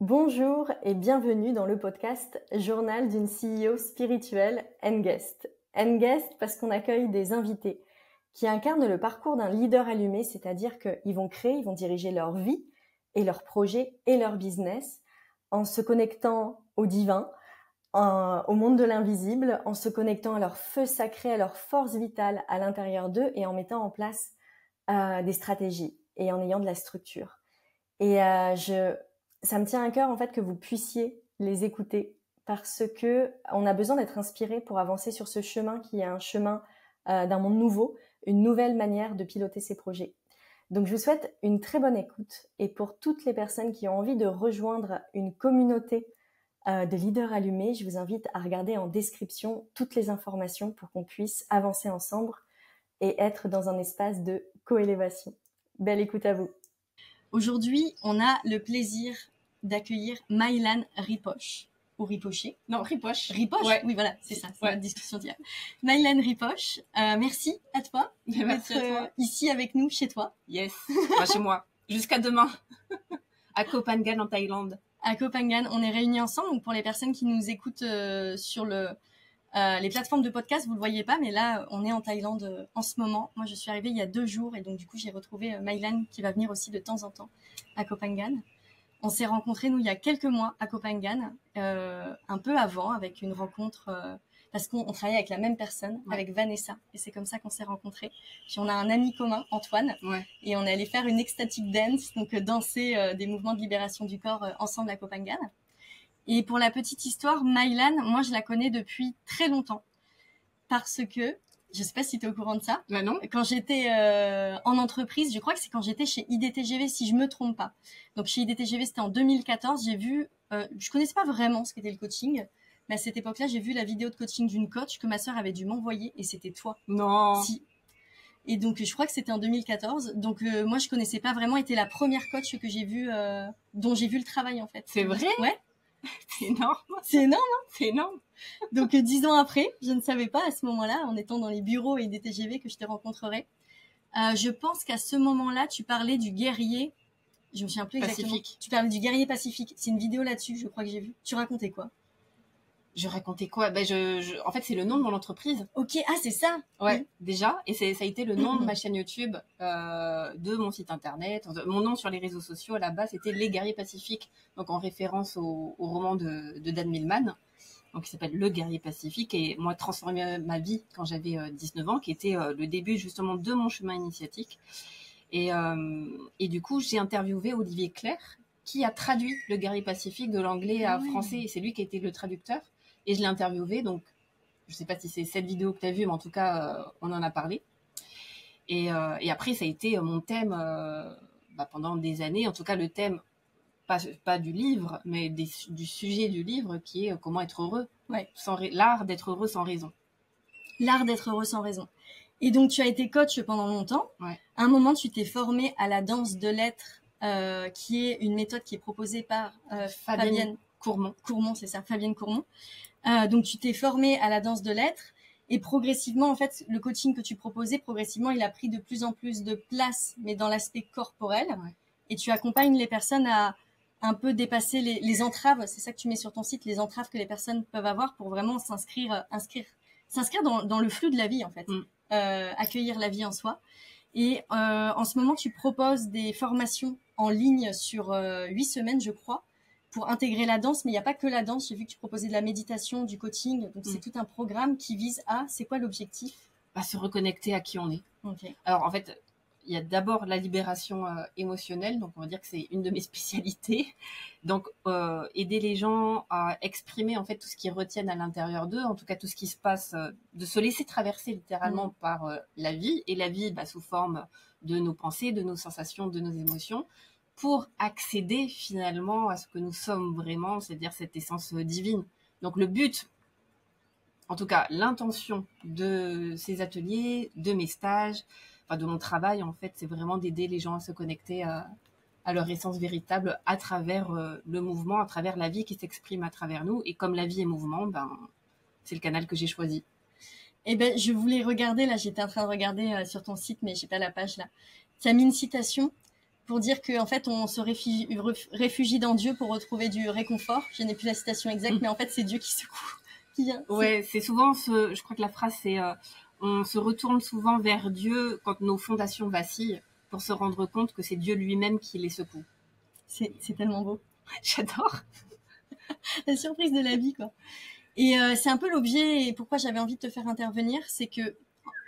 Bonjour et bienvenue dans le podcast Journal d'une CEO spirituelle N-Guest. N-Guest parce qu'on accueille des invités qui incarnent le parcours d'un leader allumé, c'est-à-dire qu'ils vont créer, ils vont diriger leur vie et leurs projets et leur business en se connectant au divin, au monde de l'invisible, en se connectant à leur feu sacré, à leur force vitale à l'intérieur d'eux et en mettant en place des stratégies et en ayant de la structure. Et ça me tient à cœur en fait que vous puissiez les écouter parce que on a besoin d'être inspiré pour avancer sur ce chemin qui est un chemin d'un monde nouveau, une nouvelle manière de piloter ses projets. Donc je vous souhaite une très bonne écoute et pour toutes les personnes qui ont envie de rejoindre une communauté de leaders allumés, je vous invite à regarder en description toutes les informations pour qu'on puisse avancer ensemble et être dans un espace de coélévation. Belle écoute à vous. Aujourd'hui, on a le plaisir d'accueillir Maïlan Ripoche. Ou Ripocher. Non, Ripoche. Ripoche, ouais. Oui, voilà, c'est ça, c'est notre discussion d'hier. Maïlan Ripoche, merci à toi d'être ici avec nous, chez toi. Yes, chez moi. Jusqu'à demain, à Koh Phangan, en Thaïlande. À Koh Phangan, on est réunis ensemble. Donc pour les personnes qui nous écoutent sur les plateformes de podcast, vous le voyez pas, mais là, on est en Thaïlande en ce moment. Moi, je suis arrivée il y a 2 jours et donc du coup, j'ai retrouvé Maïlan qui va venir aussi de temps en temps à Koh Phangan. On s'est rencontrés, nous, il y a quelques mois à Koh Phangan, un peu avant, avec une rencontre, parce qu'on travaillait avec la même personne, avec Vanessa, et c'est comme ça qu'on s'est rencontrés. Puis on a un ami commun, Antoine, et on est allé faire une ecstatic dance, donc danser des mouvements de libération du corps ensemble à Koh Phangan. Et pour la petite histoire, Maïlan, moi, je la connais depuis très longtemps, parce que je sais pas si tu es au courant de ça. Bah non. Quand j'étais en entreprise, je crois que c'est quand j'étais chez IDTGV, si je me trompe pas. Donc chez IDTGV, c'était en 2014. J'ai vu, je connaissais pas vraiment ce qu'était le coaching, mais à cette époque-là, j'ai vu la vidéo de coaching d'une coach que ma sœur avait dû m'envoyer, et c'était toi. Non. Si. Et donc je crois que c'était en 2014. Donc moi, je connaissais pas vraiment. Était la première coach que j'ai vue, dont j'ai vu le travail en fait. C'est vrai? Ouais. C'est énorme. C'est énorme, hein? C'est énorme. Donc 10 ans après, je ne savais pas à ce moment-là, en étant dans les bureaux et des TGV, que je te rencontrerais. Je pense qu'à ce moment-là, tu parlais du guerrier. Je me souviens plus exactement. Pacifique. Tu parlais du guerrier pacifique. C'est une vidéo là-dessus, je crois que j'ai vu. Tu racontais quoi? Je racontais quoi? Ben en fait, c'est le nom de mon entreprise. Ok, ah c'est ça. Ouais, déjà, et ça a été le nom de ma chaîne YouTube, de mon site internet, mon nom sur les réseaux sociaux. À la base, c'était Les Guerriers Pacifiques, donc en référence au roman de Dan Millman. Donc il s'appelle Le Guerrier Pacifique, et moi transformé ma vie quand j'avais 19 ans, qui était le début justement de mon chemin initiatique. Et du coup, j'ai interviewé Olivier Clerc, qui a traduit Le Guerrier Pacifique de l'anglais à français, et c'est lui qui a été le traducteur. Et je l'ai interviewé, donc je sais pas si c'est cette vidéo que tu as vue, mais en tout cas, on en a parlé. Et après, ça a été mon thème pendant des années, en tout cas le thème, pas du livre, mais du sujet du livre, qui est comment être heureux. Ouais. L'art d'être heureux sans raison. L'art d'être heureux sans raison. Et donc, tu as été coach pendant longtemps. Ouais. À un moment, tu t'es formée à la danse de l'être, qui est une méthode qui est proposée par Fabienne Courmont. Courmont, c'est ça, Fabienne Courmont. Donc, tu t'es formée à la danse de l'être. Et progressivement, en fait, le coaching que tu proposais, progressivement, il a pris de plus en plus de place, mais dans l'aspect corporel. Ouais. Et tu accompagnes les personnes à un peu dépasser les entraves. C'est ça que tu mets sur ton site, les entraves que les personnes peuvent avoir pour vraiment s'inscrire dans le flux de la vie, en fait. Accueillir la vie en soi. Et en ce moment, tu proposes des formations en ligne sur 8 semaines, je crois, pour intégrer la danse. Mais il n'y a pas que la danse. J'ai vu que tu proposais de la méditation, du coaching. Donc, c'est tout un programme qui vise à... C'est quoi l'objectif? À se reconnecter à qui on est. Okay. Alors, en fait, il y a d'abord la libération émotionnelle. Donc, on va dire que c'est une de mes spécialités. Donc, aider les gens à exprimer, en fait, tout ce qu'ils retiennent à l'intérieur d'eux. En tout cas, tout ce qui se passe, de se laisser traverser littéralement par la vie. Et la vie, sous forme de nos pensées, de nos sensations, de nos émotions, pour accéder finalement à ce que nous sommes vraiment, c'est-à-dire cette essence divine. Donc le but, en tout cas l'intention de ces ateliers, de mes stages, de mon travail en fait, c'est vraiment d'aider les gens à se connecter à leur essence véritable à travers le mouvement, à travers la vie qui s'exprime à travers nous. Et comme la vie est mouvement, c'est le canal que j'ai choisi. Eh ben, je voulais regarder, là, j'étais en train de regarder sur ton site, mais j'ai pas la page là. Tu as mis une citation pour dire qu'en fait, on se réfugie dans Dieu pour retrouver du réconfort. Je n'ai plus la citation exacte, mais en fait, c'est Dieu qui secoue, qui vient. Ouais, c'est souvent je crois que la phrase, c'est on se retourne souvent vers Dieu quand nos fondations vacillent pour se rendre compte que c'est Dieu lui-même qui les secoue. C'est tellement beau. J'adore. La surprise de la vie, quoi. Et c'est un peu l'objet et pourquoi j'avais envie de te faire intervenir, c'est que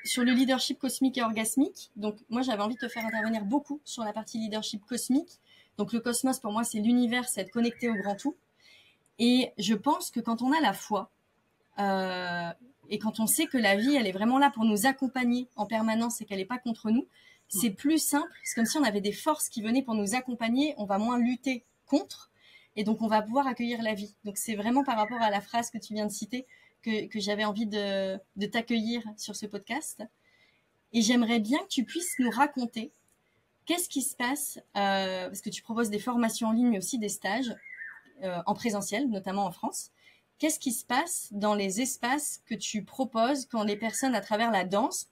sur le leadership cosmique et orgasmique, donc moi j'avais envie de te faire intervenir beaucoup sur la partie leadership cosmique. Donc le cosmos pour moi c'est l'univers, c'est être connecté au grand tout. Et je pense que quand on a la foi et quand on sait que la vie elle est vraiment là pour nous accompagner en permanence et qu'elle n'est pas contre nous, c'est plus simple. C'est comme si on avait des forces qui venaient pour nous accompagner, on va moins lutter contre et donc on va pouvoir accueillir la vie. Donc c'est vraiment par rapport à la phrase que tu viens de citer que j'avais envie de t'accueillir sur ce podcast. Et j'aimerais bien que tu puisses nous raconter qu'est-ce qui se passe, parce que tu proposes des formations en ligne, mais aussi des stages en présentiel, notamment en France. Qu'est-ce qui se passe dans les espaces que tu proposes quand les personnes, à travers la danse,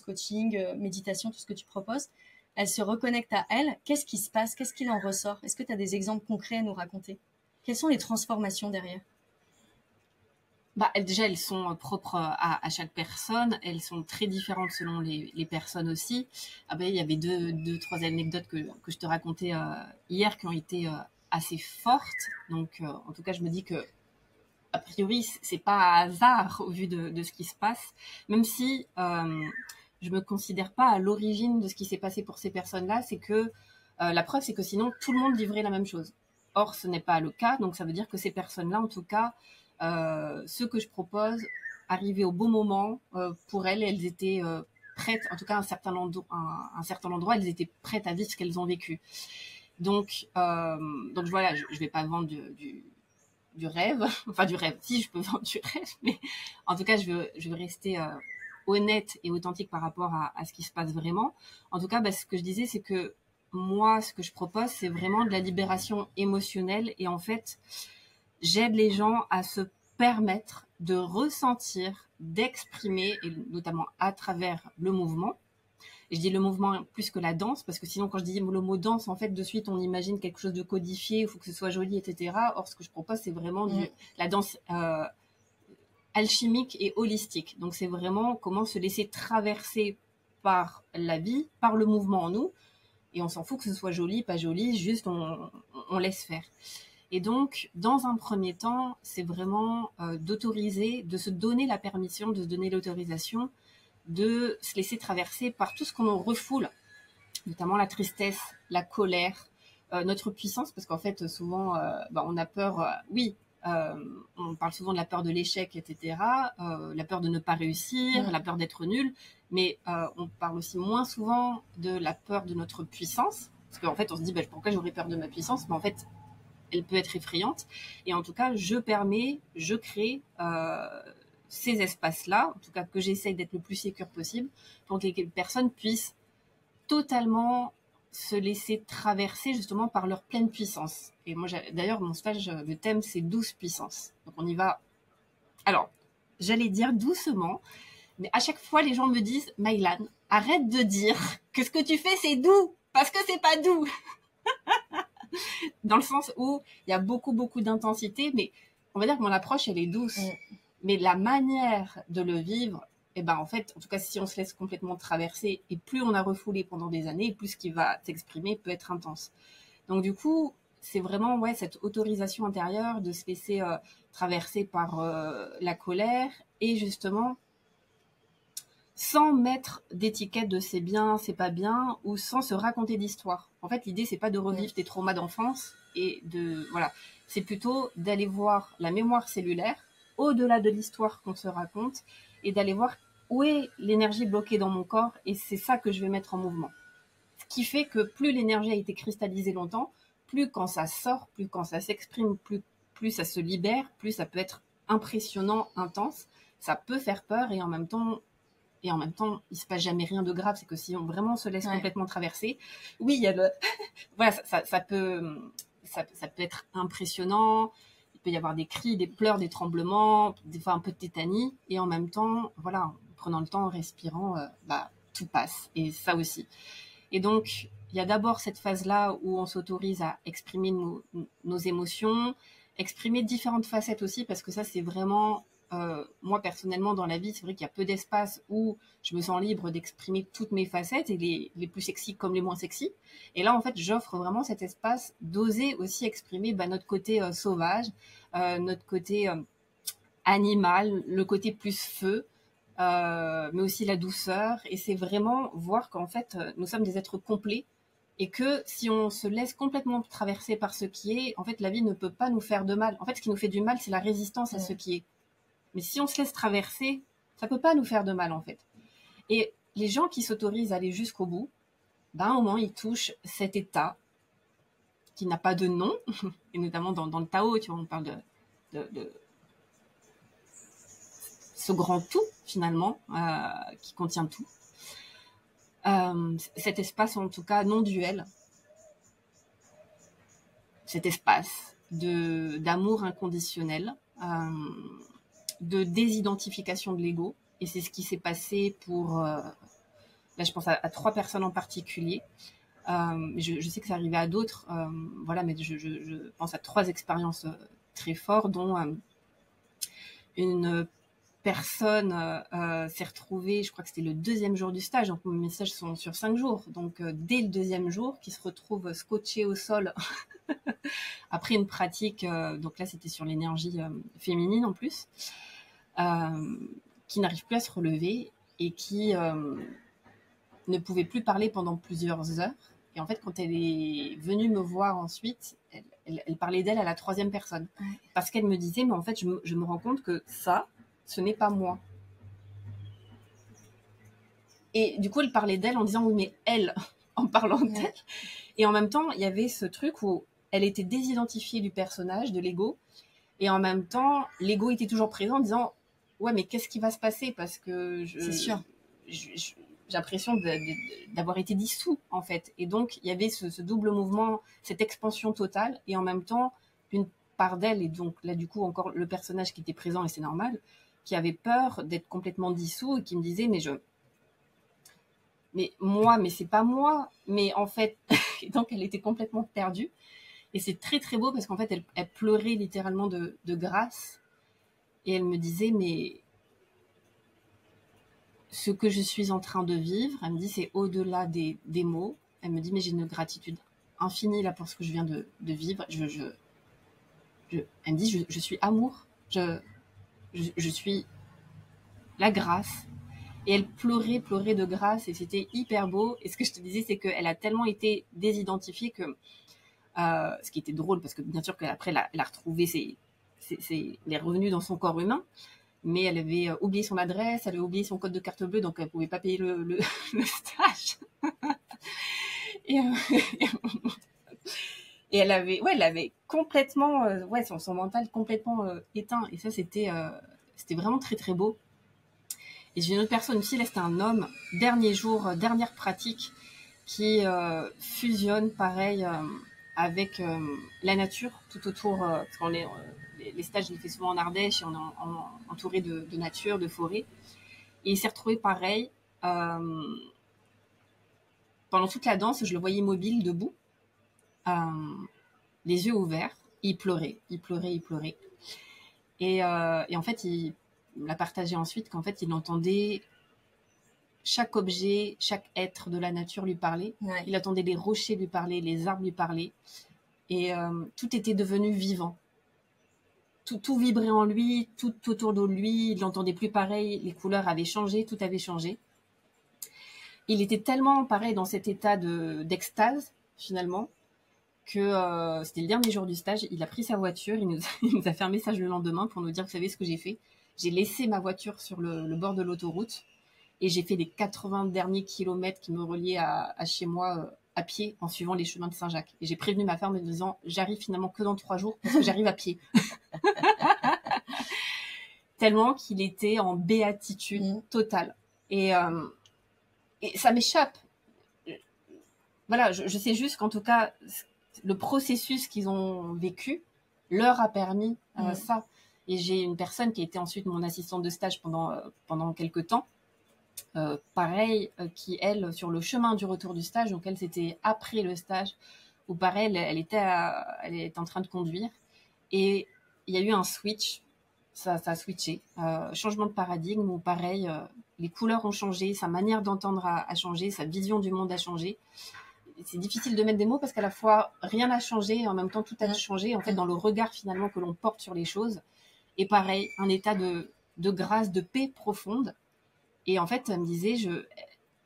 coaching, méditation, tout ce que tu proposes, elles se reconnectent à elles? Qu'est-ce qui se passe? Qu'est-ce qu'il en ressort? Est-ce que tu as des exemples concrets à nous raconter? Quelles sont les transformations derrière? Déjà, elles sont propres à chaque personne. Elles sont très différentes selon les personnes aussi. Il y avait deux, trois anecdotes que je te racontais hier qui ont été assez fortes. Donc, en tout cas, je me dis que a priori, c'est pas un hasard au vu de ce qui se passe. Même si je me considère pas à l'origine de ce qui s'est passé pour ces personnes-là, c'est que la preuve, c'est que sinon tout le monde vivrait la même chose. Or, ce n'est pas le cas. Donc, ça veut dire que ces personnes-là, en tout cas, ce que je propose arrivé au bon moment pour elles étaient prêtes, en tout cas à un certain endroit, elles étaient prêtes à vivre ce qu'elles ont vécu. Donc voilà, je vais pas vendre du rêve, enfin du rêve, si je peux vendre du rêve, mais en tout cas je veux rester honnête et authentique par rapport à ce qui se passe vraiment. En tout cas, ce que je disais, c'est que moi, ce que je propose, c'est vraiment de la libération émotionnelle et en fait, j'aide les gens à se permettre de ressentir, d'exprimer, et notamment à travers le mouvement. Et je dis le mouvement plus que la danse, parce que sinon, quand je dis le mot danse, en fait, de suite, on imagine quelque chose de codifié, il faut que ce soit joli, etc. Or, ce que je propose, c'est vraiment la danse alchimique et holistique. Donc, c'est vraiment comment se laisser traverser par la vie, par le mouvement en nous. Et on s'en fout que ce soit joli, pas joli, juste on laisse faire. Et donc, dans un premier temps, c'est vraiment d'autoriser, de se donner la permission, de se donner l'autorisation de se laisser traverser par tout ce qu'on refoule, notamment la tristesse, la colère, notre puissance, parce qu'en fait, souvent, on a peur, on parle souvent de la peur de l'échec, etc., la peur de ne pas réussir, la peur d'être nul, mais on parle aussi moins souvent de la peur de notre puissance, parce qu'en fait, on se dit, pourquoi j'aurais peur de ma puissance? Mais en fait, elle peut être effrayante. Et en tout cas, je crée ces espaces-là, en tout cas que j'essaye d'être le plus sécure possible, pour que les personnes puissent totalement se laisser traverser justement par leur pleine puissance. Et moi, d'ailleurs, mon stage, le thème, c'est 12 puissances. Donc on y va. Alors, j'allais dire doucement, mais à chaque fois, les gens me disent, Maïlan, arrête de dire que ce que tu fais, c'est doux, parce que c'est pas doux. Dans le sens où il y a beaucoup, beaucoup d'intensité, mais on va dire que mon approche, elle est douce. Mais la manière de le vivre, en fait, en tout cas, si on se laisse complètement traverser, et plus on a refoulé pendant des années, plus ce qui va s'exprimer peut être intense. Donc, du coup, c'est vraiment cette autorisation intérieure de se laisser traverser par la colère et justement sans mettre d'étiquette de c'est bien, c'est pas bien, ou sans se raconter d'histoire. En fait, l'idée, c'est pas de revivre des traumas d'enfance et c'est plutôt d'aller voir la mémoire cellulaire au-delà de l'histoire qu'on se raconte et d'aller voir où est l'énergie bloquée dans mon corps et c'est ça que je vais mettre en mouvement. Ce qui fait que plus l'énergie a été cristallisée longtemps, plus quand ça sort, plus quand ça s'exprime, plus ça se libère, plus ça peut être impressionnant, intense. Ça peut faire peur et en même temps, il se passe jamais rien de grave. C'est que si on vraiment se laisse complètement traverser, oui, il y a le, ça peut être impressionnant. Il peut y avoir des cris, des pleurs, des tremblements, des fois un peu de tétanie, et en même temps, en prenant le temps, en respirant, tout passe. Et ça aussi. Et donc, il y a d'abord cette phase-là où on s'autorise à exprimer nos émotions, exprimer différentes facettes aussi, parce que ça, c'est vraiment, moi personnellement dans la vie, c'est vrai qu'il y a peu d'espace où je me sens libre d'exprimer toutes mes facettes, et les plus sexy comme les moins sexy. Et là, en fait, j'offre vraiment cet espace d'oser aussi exprimer notre côté sauvage, notre côté animal, le côté plus feu, mais aussi la douceur. Et c'est vraiment voir qu'en fait, nous sommes des êtres complets, et que si on se laisse complètement traverser par ce qui est, en fait, la vie ne peut pas nous faire de mal. En fait, ce qui nous fait du mal, c'est la résistance à ce qui est. Mais si on se laisse traverser, ça peut pas nous faire de mal, en fait. Et les gens qui s'autorisent à aller jusqu'au bout, ben, au moins, ils touchent cet état qui n'a pas de nom, et notamment dans le Tao, tu vois, on parle de ce grand tout, finalement, qui contient tout. Cet espace, en tout cas, non duel, cet espace d'amour inconditionnel, de désidentification de l'ego. Et c'est ce qui s'est passé pour, là je pense à 3 personnes en particulier. Je sais que ça arrivait à d'autres, voilà, mais je pense à 3 expériences très fortes, dont une personne s'est retrouvée, je crois que c'était le 2e jour du stage, donc mes stages sont sur 5 jours, donc dès le 2e jour, qui se retrouve scotché au sol après une pratique, donc là c'était sur l'énergie féminine en plus, qui n'arrive plus à se relever et qui ne pouvait plus parler pendant plusieurs heures. Et en fait, quand elle est venue me voir ensuite, elle parlait d'elle à la 3e personne. Parce qu'elle me disait, mais en fait, je me rends compte que ça, ce n'est pas moi. Et du coup, elle parlait d'elle en disant, oui, mais elle, en parlant d'elle. Et en même temps, il y avait ce truc où elle était désidentifiée du personnage, de l'ego. Et en même temps, l'ego était toujours présent en disant, ouais, mais qu'est-ce qui va se passer? Parce que c'est sûr. J'ai l'impression d'avoir été dissous, en fait. Et donc, il y avait ce double mouvement, cette expansion totale, et en même temps, une part d'elle, et donc là, du coup, encore le personnage qui était présent, et c'est normal, qui avait peur d'être complètement dissous, et qui me disait, mais c'est pas moi. Mais en fait, et donc, elle était complètement perdue. Et c'est très, très beau, parce qu'en fait, elle pleurait littéralement de grâce. Et elle me disait, mais ce que je suis en train de vivre, elle me dit, c'est au-delà des mots. Elle me dit, mais j'ai une gratitude infinie là pour ce que je viens de vivre. Elle me dit, je suis amour. Je suis la grâce. Et elle pleurait de grâce, et c'était hyper beau. Et ce que je te disais, c'est qu'elle a tellement été désidentifiée que, ce qui était drôle, parce que bien sûr qu'après, elle a retrouvé les revenus dans son corps humain. Mais elle avait oublié son adresse, elle avait oublié son code de carte bleue, donc elle pouvait pas payer le stage. et, et elle avait complètement, son mental complètement éteint. Et ça, c'était vraiment très très beau. Et j'ai une autre personne aussi, là, c'était un homme, dernier jour, dernière pratique, qui fusionne pareil avec la nature tout autour, parce qu'on est les stages, je les fais souvent en Ardèche, et on est entouré de nature, de forêt. Et il s'est retrouvé pareil. Pendant toute la danse, je le voyais immobile, debout, les yeux ouverts. Il pleurait. Et en fait, il l'a partagé ensuite qu'en fait, il entendait chaque objet, chaque être de la nature lui parler. Ouais. Il entendait les rochers lui parler, les arbres lui parler. Et tout était devenu vivant. Tout vibrait en lui, tout autour de lui, il n'entendait plus pareil, les couleurs avaient changé, tout avait changé. Il était tellement pareil dans cet état d'extase, finalement, que c'était le dernier jour du stage, il a pris sa voiture, il nous a fait un message le lendemain pour nous dire, vous savez ce que j'ai fait? J'ai laissé ma voiture sur le bord de l'autoroute, et j'ai fait les 80 derniers kilomètres qui me reliaient à chez moi à pied, en suivant les chemins de Saint-Jacques. Et j'ai prévenu ma femme en me disant, j'arrive finalement que dans 3 jours, parce que j'arrive à pied. Tellement qu'il était en béatitude totale. Et ça m'échappe. Voilà, je sais juste qu'en tout cas, le processus qu'ils ont vécu leur a permis ça. Et j'ai une personne qui a été ensuite mon assistante de stage pendant quelques temps, pareil, qui, elle, sur le chemin du retour du stage, donc elle, c'était après le stage, où pareil, elle était en train de conduire, et il y a eu un switch, ça a switché, changement de paradigme, où pareil, les couleurs ont changé, sa manière d'entendre a changé, sa vision du monde a changé. C'est difficile de mettre des mots parce qu'à la fois, rien n'a changé, et en même temps, tout a changé, en fait, dans le regard, finalement, que l'on porte sur les choses. Et pareil, un état de grâce, de paix profonde. Et en fait, elle me disait,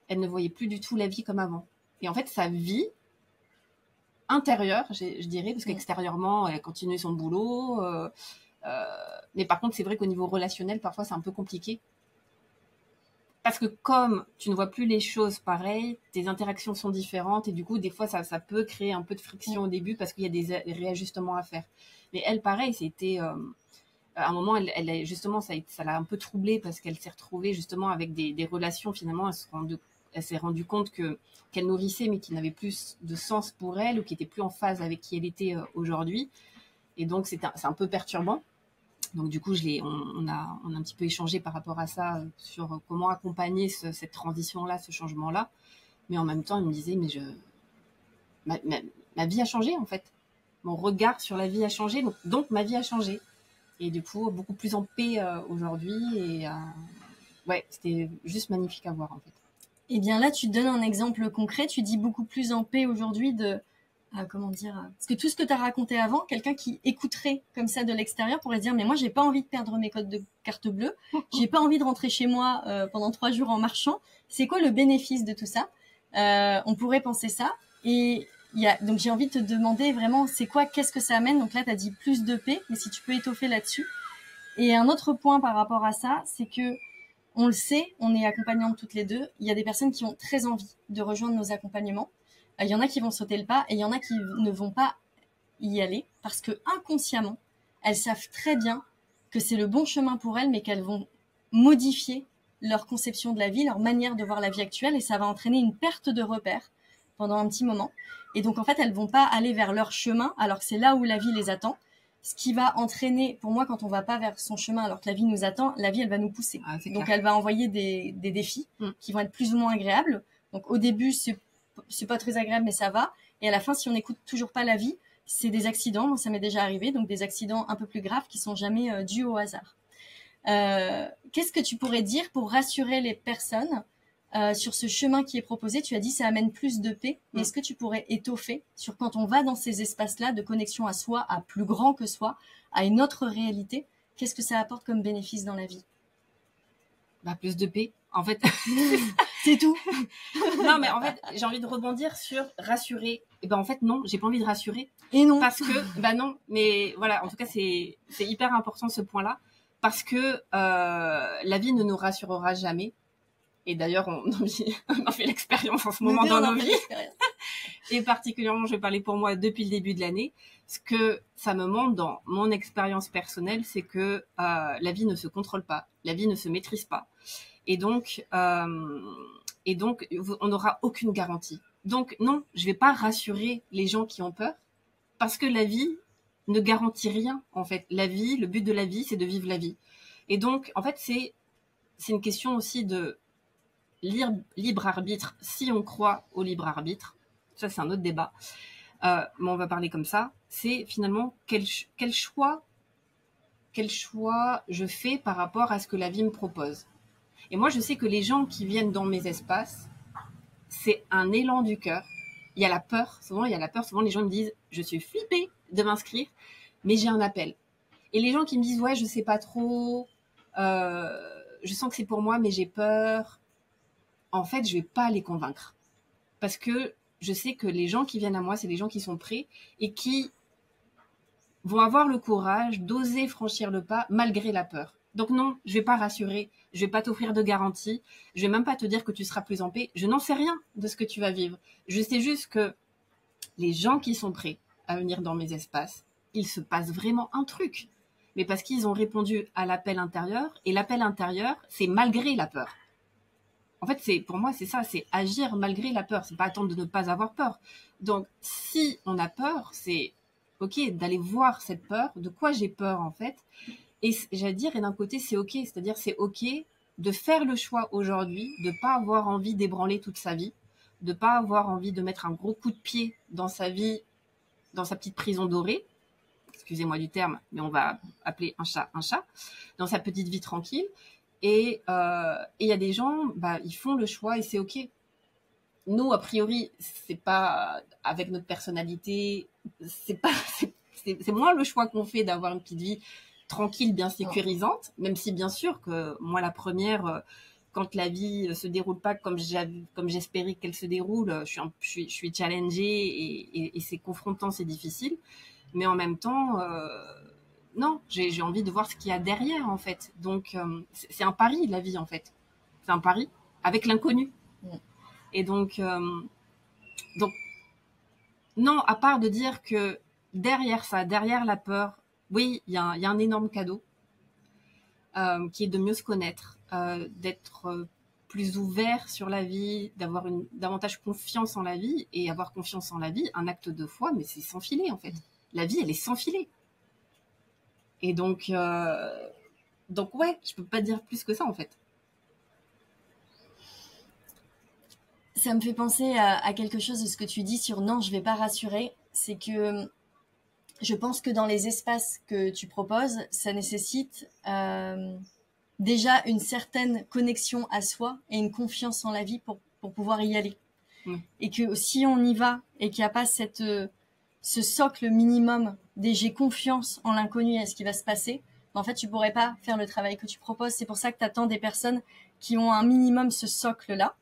elle ne voyait plus du tout la vie comme avant. Et en fait, sa vie intérieure, je dirais, parce qu'extérieurement, elle continue son boulot. Mais par contre, c'est vrai qu'au niveau relationnel, parfois, c'est un peu compliqué. Parce que comme tu ne vois plus les choses pareilles, tes interactions sont différentes et du coup, des fois, ça peut créer un peu de friction au début parce qu'il y a des réajustements à faire. Mais elle, pareil, c'était... à un moment, justement, ça l'a un peu troublée parce qu'elle s'est retrouvée justement avec des relations, finalement, elle s'est rendue compte qu'elle nourrissait mais qui n'avaient plus de sens pour elle ou qui n'étaient plus en phase avec qui elle était aujourd'hui. Et donc, c'est un peu perturbant. Donc du coup, on a un petit peu échangé par rapport à ça, sur comment accompagner cette transition-là, ce changement-là. Mais en même temps, elle me disait, mais ma vie a changé en fait. Mon regard sur la vie a changé, donc ma vie a changé. Et du coup, beaucoup plus en paix aujourd'hui. Et ouais, c'était juste magnifique à voir en fait. Et bien là, tu donnes un exemple concret. Tu dis beaucoup plus en paix aujourd'hui comment dire, parce que tout ce que tu as raconté avant, quelqu'un qui écouterait comme ça de l'extérieur pourrait se dire, mais moi, j'ai pas envie de perdre mes codes de carte bleue. J'ai pas envie de rentrer chez moi pendant 3 jours en marchant. C'est quoi le bénéfice de tout ça? On pourrait penser ça. Et donc j'ai envie de te demander vraiment, qu'est-ce que ça amène? Donc là, tu as dit plus de paix, mais si tu peux étoffer là-dessus. Et un autre point par rapport à ça, c'est que on le sait, on est accompagnantes toutes les deux. Il y a des personnes qui ont très envie de rejoindre nos accompagnements. Il y en a qui vont sauter le pas et il y en a qui ne vont pas y aller parce que inconsciemment, elles savent très bien que c'est le bon chemin pour elles, mais qu'elles vont modifier leur conception de la vie, leur manière de voir la vie actuelle, et ça va entraîner une perte de repères pendant un petit moment. Et donc, en fait, elles vont pas aller vers leur chemin, alors que c'est là où la vie les attend. Ce qui va entraîner, pour moi, quand on va pas vers son chemin, alors que la vie nous attend, la vie, elle va nous pousser. Donc, elle va envoyer des défis qui vont être plus ou moins agréables. Donc, au début, c'est pas très agréable, mais ça va. Et à la fin, si on n'écoute toujours pas la vie, c'est des accidents. Moi, ça m'est déjà arrivé. Donc, des accidents un peu plus graves qui sont jamais dus au hasard. Qu'est-ce que tu pourrais dire pour rassurer les personnes sur ce chemin qui est proposé? Tu as dit ça amène plus de paix. Est-ce que tu pourrais étoffer sur quand on va dans ces espaces-là de connexion à soi, à plus grand que soi, à une autre réalité? Qu'est-ce que ça apporte comme bénéfice dans la vie? Plus de paix. En fait, c'est tout. Non, mais en fait, j'ai envie de rebondir sur rassurer. Et ben en fait, non, j'ai pas envie de rassurer. Et non. Parce que, non, mais voilà, en tout cas, c'est hyper important ce point-là. Parce que la vie ne nous rassurera jamais. Et d'ailleurs, on en fait l'expérience en ce moment dans nos vies. Et particulièrement, je vais parler pour moi depuis le début de l'année. Ce que ça me montre dans mon expérience personnelle, c'est que la vie ne se contrôle pas, la vie ne se maîtrise pas. Et donc, on n'aura aucune garantie. Donc, non, je vais pas rassurer les gens qui ont peur, parce que la vie ne garantit rien, en fait. La vie, le but de la vie, c'est de vivre la vie. Et donc, en fait, c'est une question aussi de libre arbitre, si on croit au libre arbitre. Ça, c'est un autre débat. Mais on va parler comme ça. C'est finalement quel choix je fais par rapport à ce que la vie me propose. Et moi, je sais que les gens qui viennent dans mes espaces, c'est un élan du cœur. Il y a la peur. Souvent, les gens me disent, je suis flippée de m'inscrire, mais j'ai un appel. Et les gens qui me disent, ouais, je sais pas trop, je sens que c'est pour moi, mais j'ai peur. En fait, je vais pas les convaincre. Parce que je sais que les gens qui viennent à moi, c'est des gens qui sont prêts et qui vont avoir le courage d'oser franchir le pas malgré la peur. Donc non, je vais pas rassurer, je vais pas t'offrir de garantie, je vais même pas te dire que tu seras plus en paix. Je n'en sais rien de ce que tu vas vivre. Je sais juste que les gens qui sont prêts à venir dans mes espaces, il se passe vraiment un truc. Mais parce qu'ils ont répondu à l'appel intérieur, et l'appel intérieur, c'est malgré la peur. En fait, pour moi, c'est ça, c'est agir malgré la peur. C'est pas attendre de ne pas avoir peur. Donc, si on a peur, c'est ok d'aller voir cette peur, de quoi j'ai peur en fait. Et j'allais dire, et d'un côté, c'est ok, c'est-à-dire c'est ok de faire le choix aujourd'hui de ne pas avoir envie d'ébranler toute sa vie, de ne pas avoir envie de mettre un gros coup de pied dans sa vie, dans sa petite prison dorée, excusez-moi du terme, mais on va appeler un chat, dans sa petite vie tranquille. Et il y a des gens, ils font le choix et c'est OK. Nous, a priori, c'est pas avec notre personnalité, c'est moins le choix qu'on fait d'avoir une petite vie tranquille, bien sécurisante, même si bien sûr que moi, la première, quand la vie se déroule pas comme j'espérais qu'elle se déroule, je suis challengée et c'est confrontant, c'est difficile. Mais en même temps, non, j'ai envie de voir ce qu'il y a derrière, en fait. Donc, c'est un pari, la vie, en fait. C'est un pari avec l'inconnu. Et donc, non, à part de dire que derrière ça, derrière la peur, oui, il y a un énorme cadeau qui est de mieux se connaître, d'être plus ouvert sur la vie, d'avoir davantage confiance en la vie. Et avoir confiance en la vie, un acte de foi, mais c'est sans filet, en fait. La vie, elle est sans filet. Et donc ouais, je peux pas dire plus que ça, en fait. Ça me fait penser à quelque chose de ce que tu dis sur non, je vais pas rassurer. C'est que je pense que dans les espaces que tu proposes, ça nécessite déjà une certaine connexion à soi et une confiance en la vie pour pouvoir y aller. Et que si on y va et qu'il n'y a pas ce socle minimum des j'ai confiance en l'inconnu et à ce qui va se passer, en fait, tu pourrais pas faire le travail que tu proposes. C'est pour ça que tu attends des personnes qui ont un minimum ce socle-là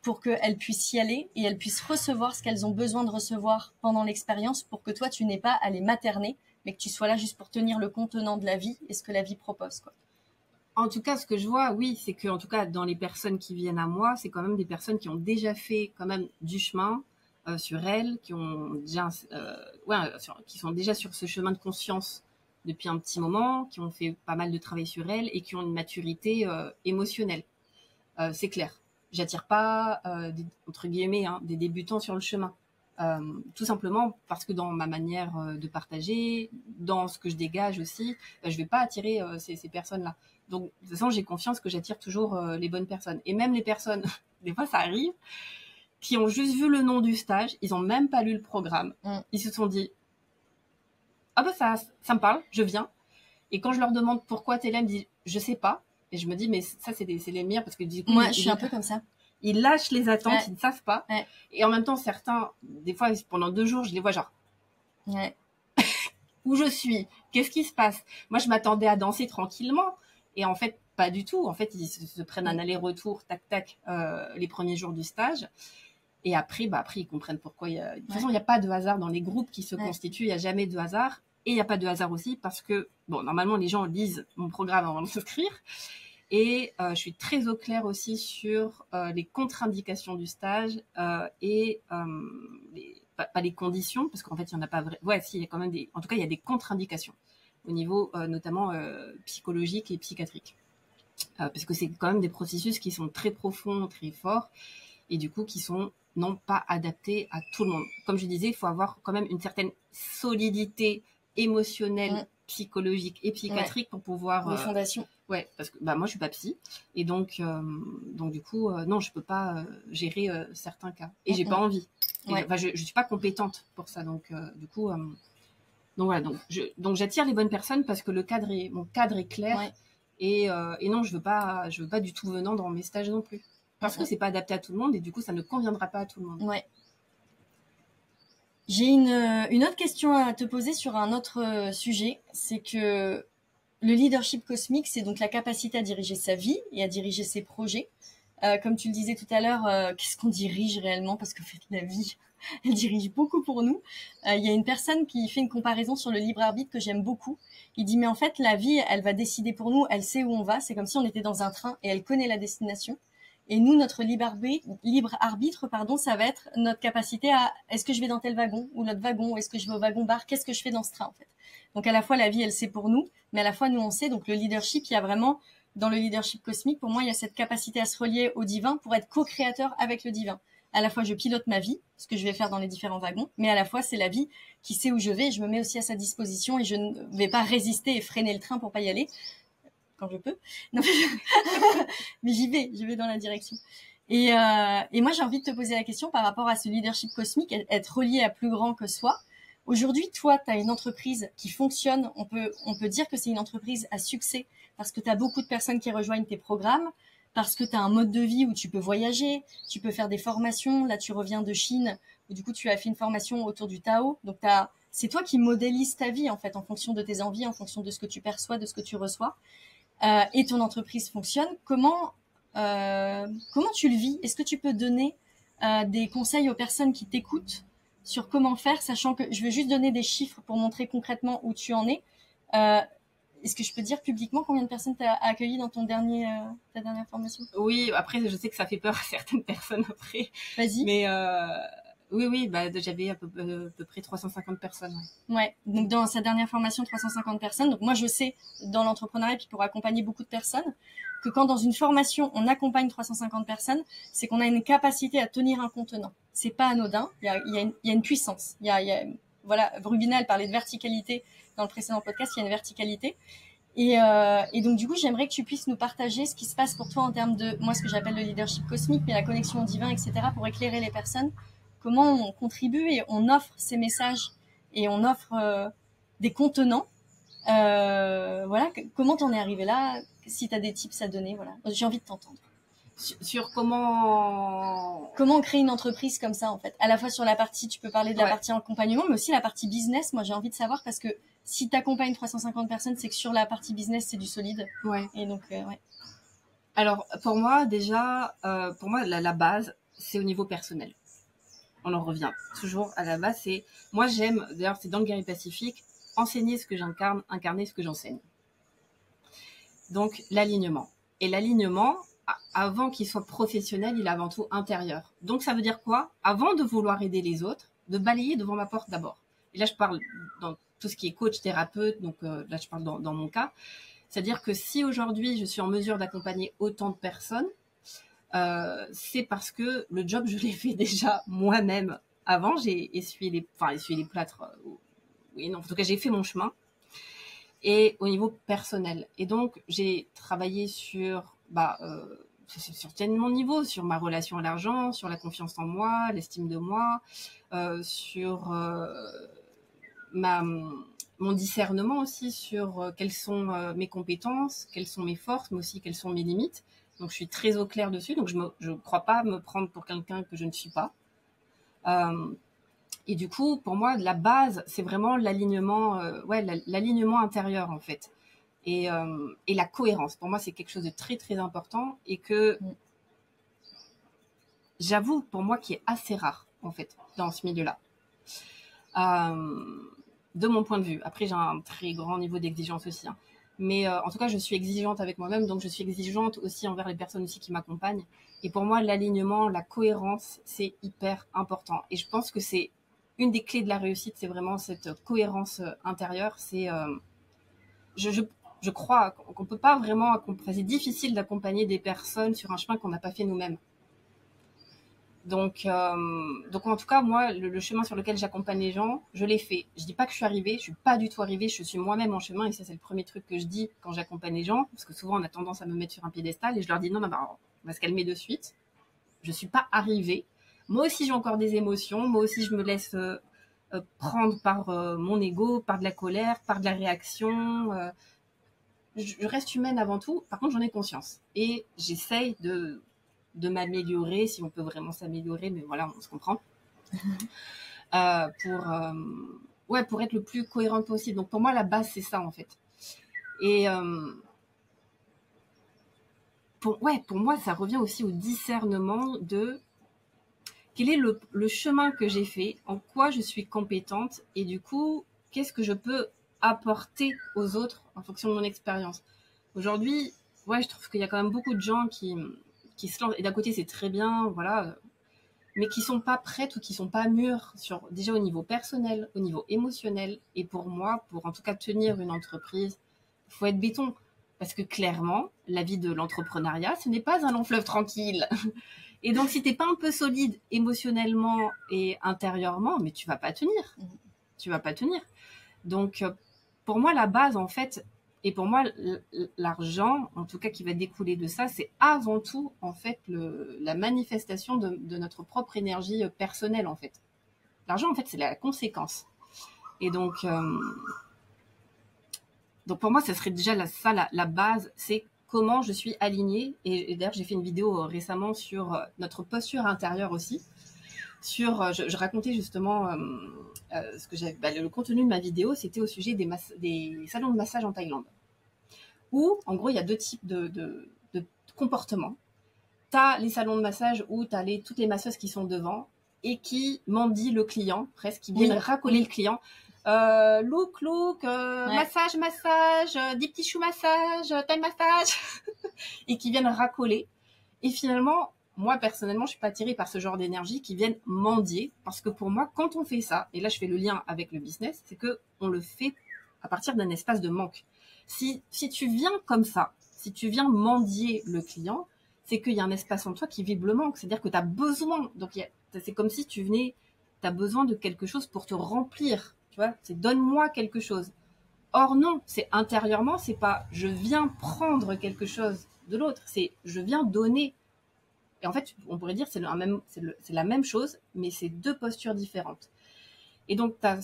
pour qu'elles puissent y aller et elles puissent recevoir ce qu'elles ont besoin de recevoir pendant l'expérience pour que toi, tu n'aies pas à les materner, mais que tu sois là juste pour tenir le contenant de la vie et ce que la vie propose, quoi. En tout cas, ce que je vois, oui, c'est que, en tout cas, dans les personnes qui viennent à moi, c'est quand même des personnes qui ont déjà fait quand même du chemin sur elles, qui ont déjà, qui sont déjà sur ce chemin de conscience depuis un petit moment, qui ont fait pas mal de travail sur elles et qui ont une maturité émotionnelle. C'est clair. J'attire pas, entre guillemets, des débutants sur le chemin. Tout simplement parce que dans ma manière de partager, dans ce que je dégage aussi, je vais pas attirer ces personnes-là. Donc, de toute façon, j'ai confiance que j'attire toujours les bonnes personnes. Et même les personnes, des fois ça arrive, qui ont juste vu le nom du stage, ils ont même pas lu le programme. Ils se sont dit, ah ça me parle, je viens. Et quand je leur demande pourquoi t'es là, ils me disent, je sais pas. Et je me dis, mais ça, c'est les meilleurs parce que du coup, moi, je suis un peu comme ça. Ils lâchent les attentes, ils ne savent pas. Et en même temps, certains, des fois, pendant 2 jours, je les vois genre, où je suis, qu'est-ce qui se passe? Moi, je m'attendais à danser tranquillement. Et en fait, pas du tout. En fait, ils se prennent un aller-retour, tac, les premiers jours du stage. Et après, ils comprennent pourquoi. De toute façon, il n'y a pas de hasard dans les groupes qui se constituent. Il n'y a jamais de hasard. Et il n'y a pas de hasard aussi parce que, bon, normalement, les gens lisent mon programme avant de s'inscrire. Et je suis très au clair aussi sur les contre-indications du stage et pas les conditions, parce qu'en fait, il n'y en a pas vrai. Ouais, si, il y a quand même des. En tout cas, il y a des contre-indications au niveau notamment psychologique et psychiatrique. Parce que c'est quand même des processus qui sont très profonds, très forts, et du coup, qui sont non pas adaptés à tout le monde. Comme je disais, il faut avoir quand même une certaine solidité émotionnelle, psychologique et psychiatrique pour pouvoir... Des fondations. Ouais, parce que moi, je suis pas psy. Et donc du coup, non, je peux pas gérer certains cas. Et j'ai pas envie. Je suis pas compétente pour ça. Donc, du coup... donc voilà, donc j'attire les bonnes personnes parce que mon cadre est clair et non, je veux pas du tout venant dans mes stages non plus parce que c'est pas adapté à tout le monde et du coup ça ne conviendra pas à tout le monde. Ouais. J'ai une autre question à te poser sur un autre sujet, c'est que le leadership cosmique, c'est donc la capacité à diriger sa vie et à diriger ses projets. Comme tu le disais tout à l'heure, qu'est-ce qu'on dirige réellement? Parce que la vie, elle dirige beaucoup pour nous. Il y a une personne qui fait une comparaison sur le libre arbitre que j'aime beaucoup. Il dit, mais en fait, la vie, elle va décider pour nous, elle sait où on va. C'est comme si on était dans un train et elle connaît la destination. Et nous, notre libre arbitre, ça va être notre capacité à, est-ce que je vais dans tel wagon ou l'autre wagon, ou est-ce que je vais au wagon-bar? Qu'est-ce que je fais dans ce train, en fait? Donc, à la fois, la vie, elle sait pour nous, mais à la fois, nous, on sait. Donc, le leadership, il y a vraiment, dans le leadership cosmique, pour moi, il y a cette capacité à se relier au divin pour être co-créateur avec le divin. À la fois, je pilote ma vie, ce que je vais faire dans les différents wagons, mais à la fois, c'est la vie qui sait où je vais. Je me mets aussi à sa disposition et je ne vais pas résister et freiner le train pour pas y aller. quand je peux. Non, mais j'y vais dans la direction. Et moi, j'ai envie de te poser la question par rapport à ce leadership cosmique, être relié à plus grand que soi. Aujourd'hui, toi, tu as une entreprise qui fonctionne. On peut dire que c'est une entreprise à succès parce que tu as beaucoup de personnes qui rejoignent tes programmes, parce que tu as un mode de vie où tu peux voyager, tu peux faire des formations. Là, tu reviens de Chine, où du coup, tu as fait une formation autour du Tao. Donc, c'est toi qui modélises ta vie, en fait, en fonction de tes envies, en fonction de ce que tu perçois, de ce que tu reçois. Et ton entreprise fonctionne. Comment tu le vis? Est-ce que tu peux donner des conseils aux personnes qui t'écoutent sur comment faire, sachant que je vais juste donner des chiffres pour montrer concrètement où tu en es. Est-ce que je peux dire publiquement combien de personnes tu as accueillies dans ta dernière formation? Oui, après, je sais que ça fait peur à certaines personnes après. Vas-y. Mais oui, j'avais à peu près 350 personnes. Ouais, donc dans sa dernière formation, 350 personnes. Donc moi, je sais, dans l'entrepreneuriat, puis pour accompagner beaucoup de personnes, que quand dans une formation, on accompagne 350 personnes, c'est qu'on a une capacité à tenir un contenant. C'est pas anodin, il y a une puissance. Voilà, Rubina, elle parlait de verticalité dans le précédent podcast, il y a une verticalité. Et donc, du coup, j'aimerais que tu puisses nous partager ce qui se passe pour toi en termes de, moi, ce que j'appelle le leadership cosmique, mais la connexion au divin, etc., pour éclairer les personnes. Comment on contribue et on offre ces messages et on offre des contenants. Voilà, comment t'en es arrivé là? Si t'as des tips à donner, voilà. J'ai envie de t'entendre. Sur comment on crée une entreprise comme ça, en fait. À la fois sur la partie, tu peux parler de la partie accompagnement, mais aussi la partie business. Moi, j'ai envie de savoir parce que si t'accompagnes 350 personnes, c'est que sur la partie business, c'est du solide. Ouais. Et donc, ouais. Alors, pour moi, déjà, la base, c'est au niveau personnel. On en revient toujours à la base. Moi, j'aime, d'ailleurs, c'est dans le Guerrier Pacifique, enseigner ce que j'incarne, incarner ce que j'enseigne. Donc, l'alignement. Et l'alignement, avant qu'il soit professionnel, il est avant tout intérieur. Donc, ça veut dire quoi? Avant de vouloir aider les autres, de balayer devant ma porte d'abord. Et là, je parle dans tout ce qui est coach, thérapeute, donc là, je parle dans mon cas. C'est-à-dire que si aujourd'hui, je suis en mesure d'accompagner autant de personnes, c'est parce que le job, je l'ai fait déjà moi-même avant. J'ai essuyé les plâtres. Oui, non, en tout cas, j'ai fait mon chemin. Et au niveau personnel. Et donc, j'ai travaillé sur tellement de niveaux, sur ma relation à l'argent, sur la confiance en moi, l'estime de moi, sur mon discernement aussi, sur quelles sont mes compétences, quelles sont mes forces, mais aussi quelles sont mes limites. Donc, je suis très au clair dessus. Donc, je ne crois pas me prendre pour quelqu'un que je ne suis pas. Et du coup, pour moi, la base, c'est vraiment l'alignement, l'alignement intérieur, en fait. Et la cohérence. Pour moi, c'est quelque chose de très, très important et que j'avoue, pour moi, qui est assez rare, en fait, dans ce milieu-là. De mon point de vue. Après, j'ai un très grand niveau d'exigence aussi. Hein. Mais en tout cas, je suis exigeante avec moi-même, donc je suis exigeante aussi envers les personnes aussi qui m'accompagnent. Et pour moi, l'alignement, la cohérence, c'est hyper important. Et je pense que c'est une des clés de la réussite, c'est vraiment cette cohérence intérieure. C'est, je crois qu'on peut pas vraiment, c'est difficile d'accompagner des personnes sur un chemin qu'on n'a pas fait nous-mêmes. Donc en tout cas, moi, le chemin sur lequel j'accompagne les gens, je l'ai fait. Je dis pas que je suis arrivée, je suis pas du tout arrivée, je suis moi-même en chemin et ça, c'est le premier truc que je dis quand j'accompagne les gens, parce que souvent, on a tendance à me mettre sur un piédestal et je leur dis non, on va se calmer de suite. Je suis pas arrivée. Moi aussi, j'ai encore des émotions. Moi aussi, je me laisse prendre par mon ego, par de la colère, par de la réaction. Je reste humaine avant tout. Par contre, j'en ai conscience et j'essaye de m'améliorer, si on peut vraiment s'améliorer, mais voilà, on se comprend, pour être le plus cohérent possible. Donc pour moi, la base, c'est ça, en fait. Et pour moi, ça revient aussi au discernement de quel est le chemin que j'ai fait, en quoi je suis compétente, et du coup, qu'est-ce que je peux apporter aux autres en fonction de mon expérience. Aujourd'hui, je trouve qu'il y a quand même beaucoup de gens qui se lancent, et d'un côté c'est très bien, voilà, mais qui sont pas prêtes ou qui sont pas mûres déjà au niveau personnel, au niveau émotionnel. Et pour moi, pour en tout cas tenir une entreprise, il faut être béton. Parce que clairement, la vie de l'entrepreneuriat, ce n'est pas un long fleuve tranquille. Et donc, si t'es pas un peu solide émotionnellement et intérieurement, mais tu vas pas tenir. Tu vas pas tenir. Donc, pour moi, la base, en fait, Et pour moi, l'argent, en tout cas qui va découler de ça, c'est avant tout en fait la manifestation de notre propre énergie personnelle en fait. L'argent en fait c'est la conséquence. Et donc pour moi, ça serait déjà la base, c'est comment je suis alignée. Et d'ailleurs, j'ai fait une vidéo récemment sur notre posture intérieure aussi. Je racontais justement ce que j'avais. Le contenu de ma vidéo, c'était au sujet des salons de massage en Thaïlande. Où, en gros, il y a deux types de comportements. Tu as les salons de massage où tu as toutes les masseuses qui sont devant et qui mendient le client, presque, qui viennent racoler le client. Look, massage, des petits choux massage, taille massage, et qui viennent racoler. Et finalement, moi, personnellement, je suis pas attirée par ce genre d'énergie qui viennent mendier, parce que pour moi, quand on fait ça, et là, je fais le lien avec le business, c'est que on le fait à partir d'un espace de manque. Si tu viens comme ça, si tu viens mendier le client, c'est qu'il y a un espace en toi qui vibre le manque. C'est-à-dire que tu as besoin. Donc, c'est comme si tu as besoin de quelque chose pour te remplir. Tu vois, c'est donne-moi quelque chose. Or, non, c'est intérieurement, c'est pas je viens prendre quelque chose de l'autre, c'est je viens donner. Et en fait, on pourrait dire c'est la même chose, mais c'est deux postures différentes. Et donc, t'as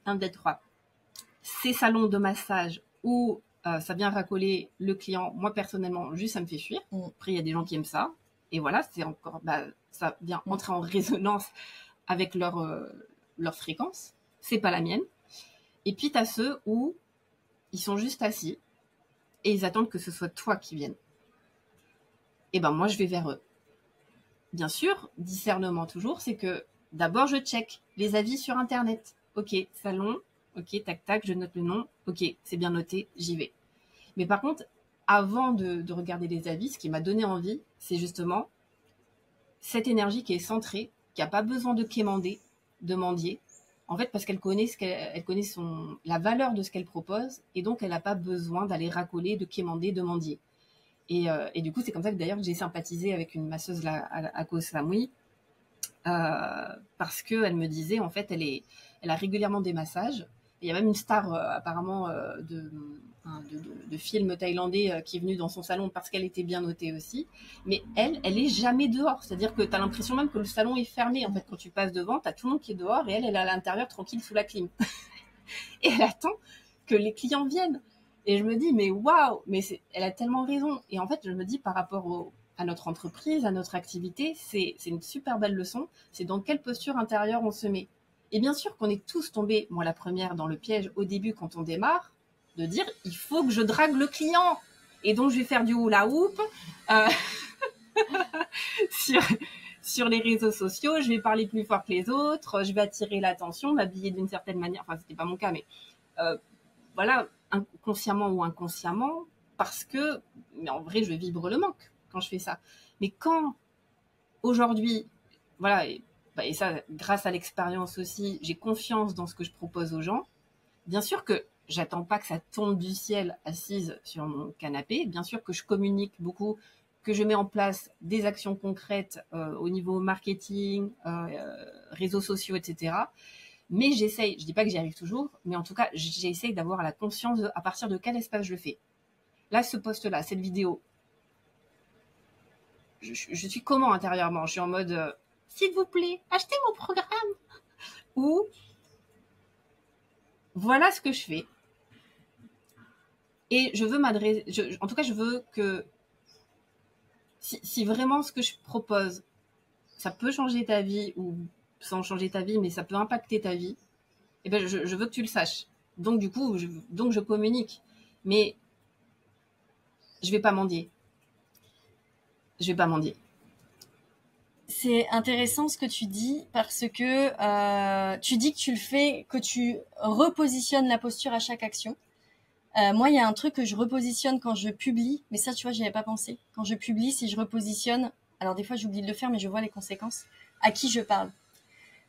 un des trois. Ces salons de massage où ça vient racoler le client. Moi, personnellement, juste, ça me fait fuir. Après, il y a des gens qui aiment ça. Et voilà, c'est encore, ça vient entrer en résonance avec leur fréquence. C'est pas la mienne. Et puis, t'as ceux où ils sont juste assis et ils attendent que ce soit toi qui viennes. Et ben, moi, je vais vers eux. Bien sûr, discernement toujours, c'est que d'abord, je check les avis sur Internet. Ok, salon, ok, tac, tac, je note le nom. Ok, c'est bien noté, j'y vais. Mais par contre, avant de regarder les avis, ce qui m'a donné envie, c'est justement cette énergie qui est centrée, qui n'a pas besoin de quémander, de mendier. En fait, parce qu'elle connaît, la valeur de ce qu'elle propose, et donc elle n'a pas besoin d'aller racoler, de quémander, de mendier. Et du coup, c'est comme ça que d'ailleurs j'ai sympathisé avec une masseuse là, à Koh Samui, parce qu'elle me disait, en fait, elle a régulièrement des massages. Il y a même une star apparemment de film thaïlandais qui est venue dans son salon parce qu'elle était bien notée aussi. Mais elle est jamais dehors. C'est-à-dire que tu as l'impression même que le salon est fermé. En fait, quand tu passes devant, tu as tout le monde qui est dehors et elle est à l'intérieur tranquille sous la clim. Et elle attend que les clients viennent. Et je me dis, mais waouh, elle a tellement raison. Et en fait, je me dis, par rapport à notre entreprise, à notre activité, c'est une super belle leçon. C'est dans quelle posture intérieure on se met. Et bien sûr qu'on est tous tombés, moi la première, dans le piège au début quand on démarre, de dire, il faut que je drague le client. Et donc, je vais faire du hula hoop sur les réseaux sociaux, je vais parler plus fort que les autres, je vais attirer l'attention, m'habiller d'une certaine manière. Enfin, c'était pas mon cas, mais voilà, consciemment ou inconsciemment, mais en vrai, je vibre le manque quand je fais ça. Mais quand, aujourd'hui, voilà, et ça, grâce à l'expérience aussi, j'ai confiance dans ce que je propose aux gens, bien sûr que j'attends pas que ça tombe du ciel assise sur mon canapé, bien sûr que je communique beaucoup, que je mets en place des actions concrètes au niveau marketing, réseaux sociaux, etc. Mais j'essaye, je dis pas que j'y arrive toujours, mais en tout cas, j'essaye d'avoir la conscience à partir de quel espace je le fais. Là, ce post-là, cette vidéo, je suis comment intérieurement? Je suis en mode, s'il vous plaît, achetez mon programme. Ou, voilà ce que je fais. Et je veux m'adresser, en tout cas, je veux que, si vraiment ce que je propose, ça peut changer ta vie, ou sans changer ta vie, mais ça peut impacter ta vie, eh ben, je veux que tu le saches. Donc, du coup, je communique. Mais je vais pas mendier. Je vais pas mendier. C'est intéressant ce que tu dis parce que tu dis que tu le fais, que tu repositionnes la posture à chaque action. Moi, il y a un truc que je repositionne quand je publie, mais ça, tu vois, j'y avais pas pensé. Quand je publie, si je repositionne, alors des fois, j'oublie de le faire, mais je vois les conséquences. À qui je parle?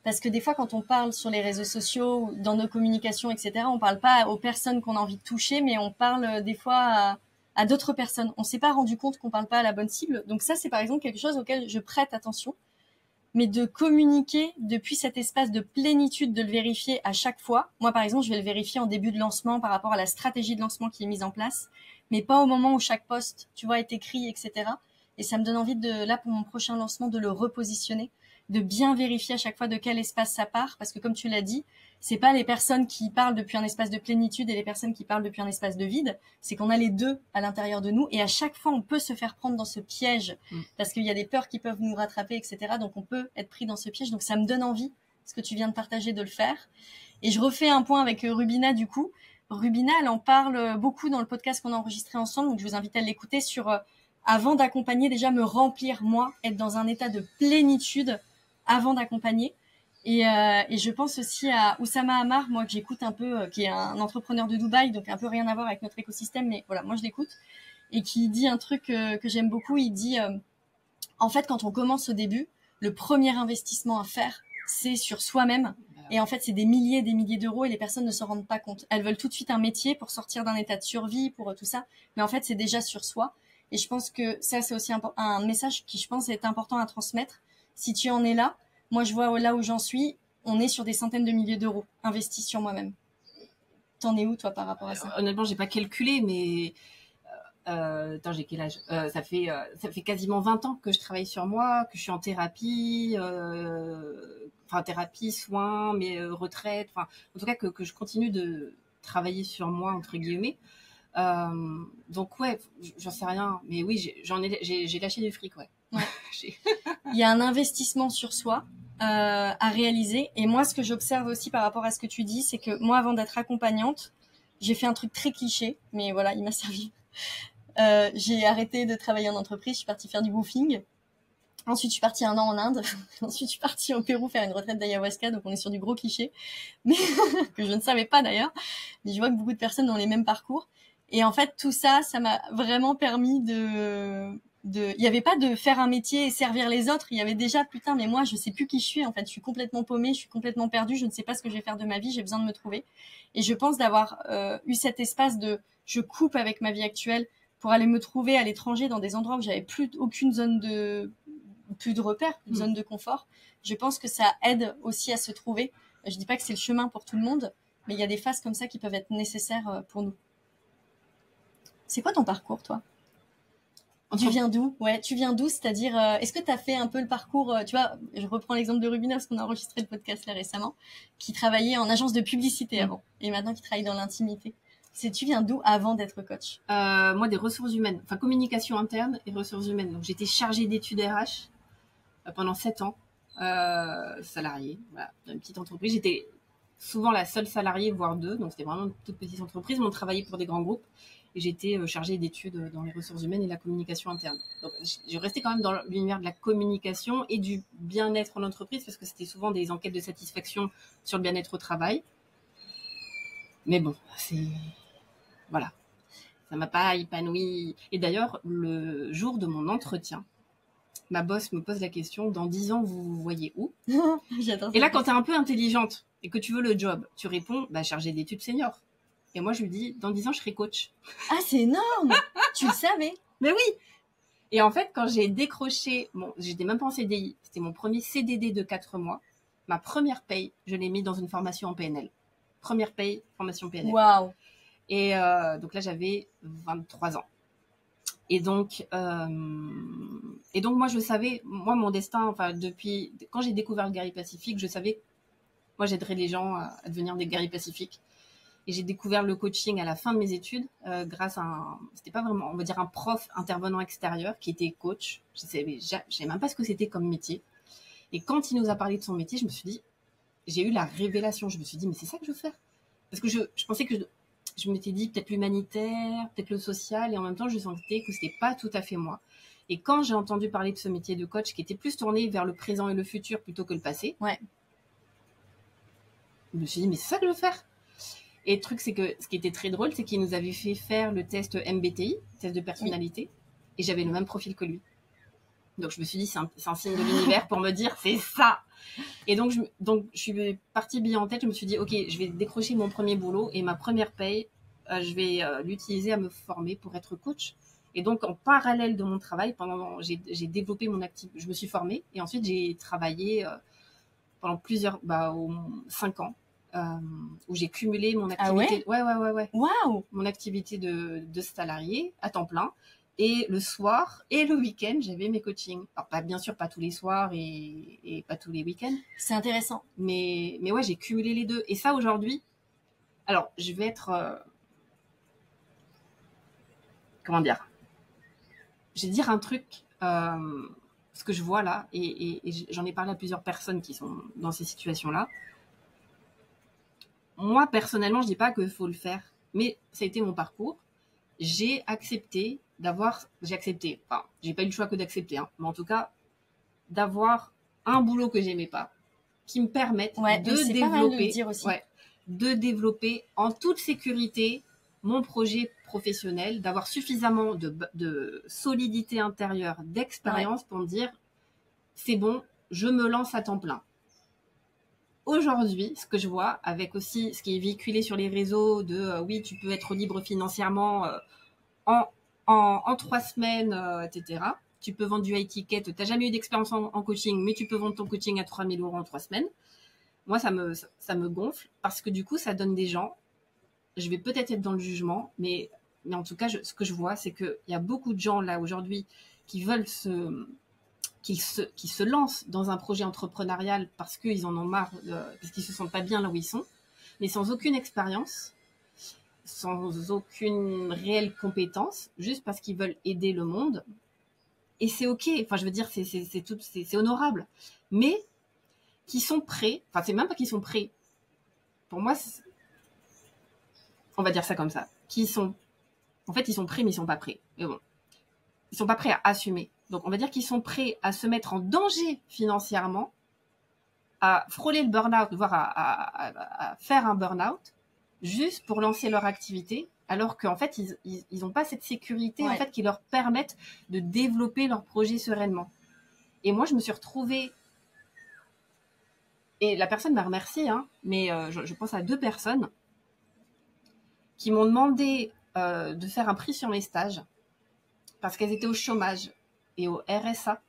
Parce que des fois, quand on parle sur les réseaux sociaux, dans nos communications, etc., on parle pas aux personnes qu'on a envie de toucher, mais on parle des fois à d'autres personnes. On s'est pas rendu compte qu'on parle pas à la bonne cible. Donc ça, c'est par exemple quelque chose auquel je prête attention. mais de communiquer depuis cet espace de plénitude, de le vérifier à chaque fois. Moi, par exemple, je vais le vérifier en début de lancement par rapport à la stratégie de lancement qui est mise en place, mais pas au moment où chaque post, tu vois, est écrit, etc. Et ça me donne envie là, pour mon prochain lancement, de le repositionner, de bien vérifier à chaque fois de quel espace ça part, parce que comme tu l'as dit, c'est pas les personnes qui parlent depuis un espace de plénitude et les personnes qui parlent depuis un espace de vide, c'est qu'on a les deux à l'intérieur de nous, et à chaque fois, on peut se faire prendre dans ce piège, parce qu'il y a des peurs qui peuvent nous rattraper, etc. Donc, on peut être pris dans ce piège. Donc, ça me donne envie, ce que tu viens de partager, de le faire. Et je refais un point avec Rubina, du coup. Rubina, elle en parle beaucoup dans le podcast qu'on a enregistré ensemble, donc je vous invite à l'écouter sur avant d'accompagner, déjà me remplir, moi, être dans un état de plénitude avant d'accompagner. Et je pense aussi à Oussama Ammar, moi que j'écoute un peu, qui est un entrepreneur de Dubaï, donc un peu rien à voir avec notre écosystème, mais voilà, moi je l'écoute, et qui dit un truc que j'aime beaucoup. Il dit, en fait, quand on commence au début, le premier investissement à faire, c'est sur soi-même. Et en fait, c'est des milliers d'euros et les personnes ne s'en rendent pas compte. Elles veulent tout de suite un métier pour sortir d'un état de survie, pour tout ça. Mais en fait, c'est déjà sur soi. Et je pense que ça, c'est aussi un message qui, je pense, est important à transmettre. Si tu en es là, moi, je vois là où j'en suis, on est sur des centaines de milliers d'euros investis sur moi-même. T'en es où, toi, par rapport à ça? Honnêtement, j'ai pas calculé, mais attends, j'ai quel âge? Ça fait quasiment 20 ans que je travaille sur moi, que je suis en thérapie, thérapie, soins, mais retraite, en tout cas que je continue de travailler sur moi entre guillemets. Donc ouais, j'en sais rien, mais oui, j'ai lâché du fric, ouais. Il y a un investissement sur soi à réaliser. Et moi, ce que j'observe aussi par rapport à ce que tu dis, c'est que moi, avant d'être accompagnante, j'ai fait un truc très cliché, mais voilà, il m'a servi. J'ai arrêté de travailler en entreprise, je suis partie faire du woofing. Ensuite, je suis partie 1 an en Inde. Ensuite, je suis partie au Pérou faire une retraite d'ayahuasca, donc on est sur du gros cliché, mais que je ne savais pas d'ailleurs. Mais je vois que beaucoup de personnes ont les mêmes parcours. Et en fait, tout ça, ça m'a vraiment permis il y avait pas de faire un métier et servir les autres. Il y avait déjà, putain, mais moi, je sais plus qui je suis. En fait, je suis complètement paumée, je suis complètement perdue. Je ne sais pas ce que je vais faire de ma vie. J'ai besoin de me trouver. Et je pense d'avoir eu cet espace je coupe avec ma vie actuelle pour aller me trouver à l'étranger dans des endroits où j'avais plus de repères, une zone de confort. Je pense que ça aide aussi à se trouver. Je dis pas que c'est le chemin pour tout le monde, mais il y a des phases comme ça qui peuvent être nécessaires pour nous. C'est quoi ton parcours, toi? Tu viens d'où? Ouais, tu viens d'où? C'est-à-dire, est-ce que tu as fait un peu le parcours, tu vois, je reprends l'exemple de Rubina, parce qu'on a enregistré le podcast là récemment, qui travaillait en agence de publicité avant, et maintenant qui travaille dans l'intimité. Tu viens d'où avant d'être coach? Moi, des ressources humaines, communication interne et ressources humaines. Donc, j'étais chargée d'études RH pendant 7 ans, salariée, voilà, dans une petite entreprise. J'étais souvent la seule salariée, voire 2, donc c'était vraiment une toute petite entreprise, mais on travaillait pour des grands groupes. Et j'étais chargée d'études dans les ressources humaines et la communication interne. Donc, je restais quand même dans l'univers de la communication et du bien-être en entreprise, parce que c'était souvent des enquêtes de satisfaction sur le bien-être au travail. Mais bon, voilà. Ça m'a pas épanoui. Et d'ailleurs, le jour de mon entretien, ma boss me pose la question, dans 10 ans, vous vous voyez où? J'adore. Et là, quand tu es un peu intelligente et que tu veux le job, tu réponds, chargée d'études senior. Et moi, je lui dis, dans 10 ans, je serai coach. Ah, c'est énorme! Tu le savais? Mais oui! Et en fait, quand j'ai décroché, j'étais même pas en CDI, c'était mon premier CDD de 4 mois. Ma première paye, je l'ai mis dans une formation en PNL. Première paye, formation PNL. Waouh! Et donc là, j'avais 23 ans. Et donc moi, je savais, mon destin, depuis, quand j'ai découvert le guerrier pacifique, je savais, moi, j'aiderais les gens à devenir des guerriers pacifiques. Et j'ai découvert le coaching à la fin de mes études grâce à c'était pas vraiment, on va dire, un prof intervenant extérieur qui était coach. Je savais même pas ce que c'était comme métier. Et quand il nous a parlé de son métier, je me suis dit, j'ai eu la révélation. Je me suis dit, mais c'est ça que je veux faire. Parce que je pensais que je m'étais dit peut-être l'humanitaire, peut-être le social, et en même temps, je sentais que c'était pas tout à fait moi. Et quand j'ai entendu parler de ce métier de coach qui était plus tourné vers le présent et le futur plutôt que le passé, ouais, je me suis dit, mais c'est ça que je veux faire. Et le truc, c'est que ce qui était très drôle, c'est qu'il nous avait fait faire le test MBTI, test de personnalité, et j'avais le même profil que lui. Donc, je me suis dit, c'est un signe de l'univers pour me dire, c'est ça. Et donc, je suis partie bien en tête. Je me suis dit, ok, je vais décrocher mon premier boulot et ma première paye, je vais l'utiliser à me former pour être coach. Et donc, en parallèle de mon travail, j'ai développé mon activité. Je me suis formée et ensuite j'ai travaillé pendant au moins 5 ans, où j'ai cumulé mon activité. Ah ouais? Waouh! Mon activité de salarié à temps plein. Et le soir et le week-end, j'avais mes coachings. Alors, bien sûr, pas tous les soirs et pas tous les week-ends. C'est intéressant. Mais ouais, j'ai cumulé les deux. Et ça, aujourd'hui, alors, je vais être... comment dire? Je vais dire un truc, ce que je vois là, et j'en ai parlé à plusieurs personnes qui sont dans ces situations-là. Moi, personnellement, je dis pas qu'il faut le faire, mais ça a été mon parcours. J'ai accepté, enfin, j'ai pas eu le choix que d'accepter, hein, mais en tout cas, d'avoir un boulot que j'aimais pas, qui me permette de développer en toute sécurité mon projet professionnel, d'avoir suffisamment de solidité intérieure, d'expérience pour me dire, c'est bon, je me lance à temps plein. Aujourd'hui, ce que je vois, avec aussi ce qui est véhiculé sur les réseaux de oui, tu peux être libre financièrement en 3 semaines, etc. Tu peux vendre du high ticket, tu n'as jamais eu d'expérience en coaching, mais tu peux vendre ton coaching à 3 000 € en 3 semaines. Moi, ça me gonfle parce que du coup, ça donne des gens, je vais peut-être être dans le jugement, mais en tout cas, ce que je vois, c'est qu'il y a beaucoup de gens là aujourd'hui qui veulent qui se lancent dans un projet entrepreneurial parce qu'ils en ont marre, parce qu'ils se sentent pas bien là où ils sont, mais sans aucune expérience, sans aucune réelle compétence, juste parce qu'ils veulent aider le monde. Et c'est ok, enfin je veux dire, c'est honorable, mais qui sont prêts, enfin c'est même pas qu'ils sont prêts, pour moi, on va dire ça comme ça, ils sont prêts mais ils sont pas prêts, mais bon, ils sont pas prêts à assumer. Donc, on va dire qu'ils sont prêts à se mettre en danger financièrement, à frôler le burn-out, voire à faire un burn-out, juste pour lancer leur activité, alors qu'en fait, ils n'ont pas cette sécurité en fait, qui leur permette de développer leur projet sereinement. Et moi, je me suis retrouvée... Et la personne m'a remerciée, hein, mais je pense à 2 personnes qui m'ont demandé de faire un prix sur mes stages parce qu'elles étaient au chômage et au RSA,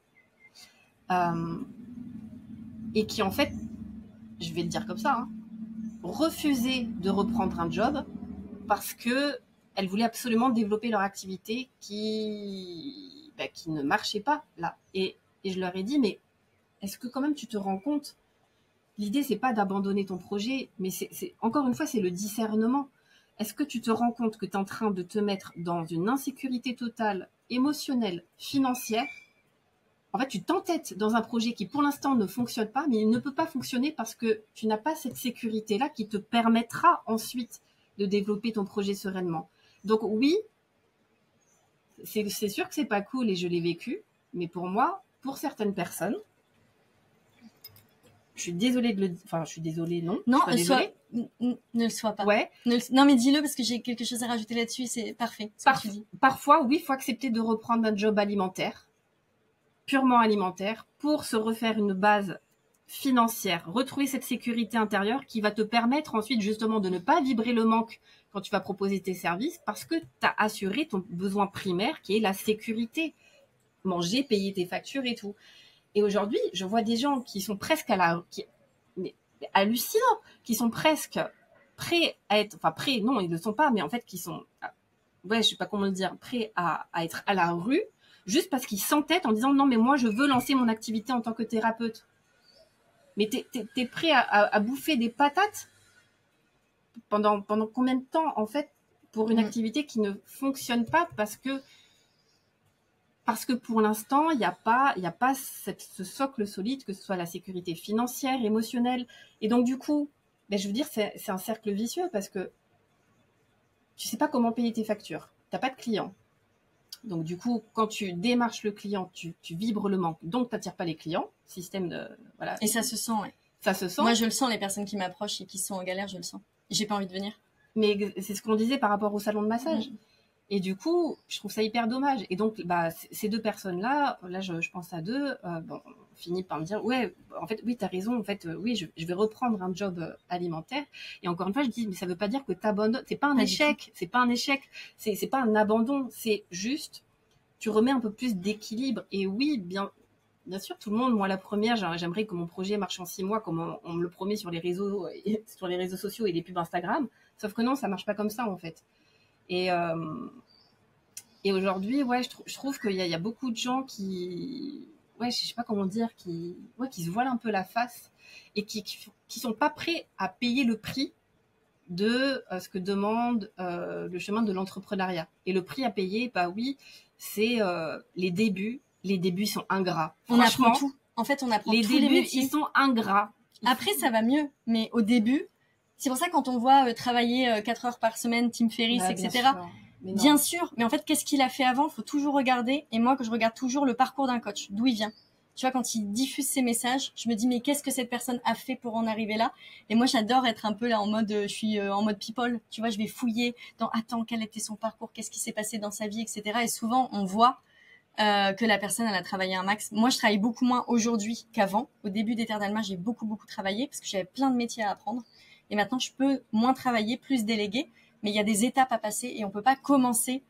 et qui en fait, je vais le dire comme ça, hein, refusaient de reprendre un job parce que elles voulaient absolument développer leur activité qui ne marchait pas là. Et je leur ai dit, mais est-ce que quand même tu te rends compte, l'idée c'est pas d'abandonner ton projet, mais c'est encore une fois c'est le discernement. Est-ce que tu te rends compte que tu es en train de te mettre dans une insécurité totale, émotionnelle, financière? En fait, tu t'entêtes dans un projet qui, pour l'instant, ne fonctionne pas, mais il ne peut pas fonctionner parce que tu n'as pas cette sécurité-là qui te permettra ensuite de développer ton projet sereinement. Donc oui, c'est sûr que c'est pas cool et je l'ai vécu, mais pour moi, pour certaines personnes, je suis désolée je suis désolée, non. Non, ne le sois pas. Ouais. Non, mais dis-le parce que j'ai quelque chose à rajouter là-dessus, c'est parfait. Parfois, oui, il faut accepter de reprendre un job alimentaire, purement alimentaire, pour se refaire une base financière, retrouver cette sécurité intérieure qui va te permettre ensuite justement de ne pas vibrer le manque quand tu vas proposer tes services parce que tu as assuré ton besoin primaire qui est la sécurité. Manger, payer tes factures et tout. Et aujourd'hui, je vois des gens qui sont presque mais hallucinants, qui sont presque prêts à être, enfin prêts, non, ils ne le sont pas, mais en fait qui sont, je sais pas comment le dire, prêts à être à la rue, juste parce qu'ils s'entêtent en disant non mais moi je veux lancer mon activité en tant que thérapeute. Mais t'es prêt à bouffer des patates pendant combien de temps en fait pour une activité qui ne fonctionne pas parce que pour l'instant il n'y a pas ce socle solide, que ce soit la sécurité financière, émotionnelle, et donc du coup je veux dire c'est un cercle vicieux parce que tu sais pas comment payer tes factures, t'as pas de clients. Donc du coup, quand tu démarches le client, tu vibres le manque, donc tu n'attires pas les clients. Système de voilà. Et ça se sent, ouais. Ça se sent. Moi, je le sens, les personnes qui m'approchent et qui sont en galère, je le sens. J'ai pas envie de venir. Mais c'est ce qu'on disait par rapport au salon de massage. Et du coup, je trouve ça hyper dommage. Et donc, ces 2 personnes-là, je pense à 2, finit par me dire, ouais, en fait, oui, t'as raison. En fait, oui, je vais reprendre un job alimentaire. Et encore une fois, je dis, mais ça veut pas dire que t'abandonnes. C'est pas un échec. C'est pas un échec. C'est pas un abandon. C'est juste tu remets un peu plus d'équilibre. Et oui, bien sûr, tout le monde, moi la première, j'aimerais que mon projet marche en 6 mois, comme on me le promet sur les réseaux sociaux et les pubs Instagram. Sauf que non, ça marche pas comme ça en fait. Et aujourd'hui, ouais, je trouve qu'il y a beaucoup de gens qui, ouais, je sais pas comment dire, qui se voilent un peu la face et qui sont pas prêts à payer le prix de ce que demande le chemin de l'entrepreneuriat. Et le prix à payer, bah oui, c'est les débuts. Les débuts sont ingrats. On apprend tout. En fait, on apprend tous les métiers. Ils sont ingrats. Après, ça va mieux. Mais au début, c'est pour ça quand on voit travailler 4 heures par semaine, Tim Ferriss, etc. Bien sûr. Mais en fait, qu'est-ce qu'il a fait avant? Il faut toujours regarder. Et moi, que je regarde toujours le parcours d'un coach, d'où il vient. Tu vois, quand il diffuse ses messages, je me dis, mais qu'est-ce que cette personne a fait pour en arriver là? Et moi, j'adore être un peu là en mode, je suis en mode people. Tu vois, je vais fouiller dans, attends, quel était son parcours? Qu'est-ce qui s'est passé dans sa vie, etc. Et souvent, on voit que la personne, elle a travaillé un max. Moi, je travaille beaucoup moins aujourd'hui qu'avant. Au début d'Eternalma, j'ai beaucoup travaillé parce que j'avais plein de métiers à apprendre. Et maintenant, je peux moins travailler, plus déléguer. Mais il y a des étapes à passer et on peut pas commencer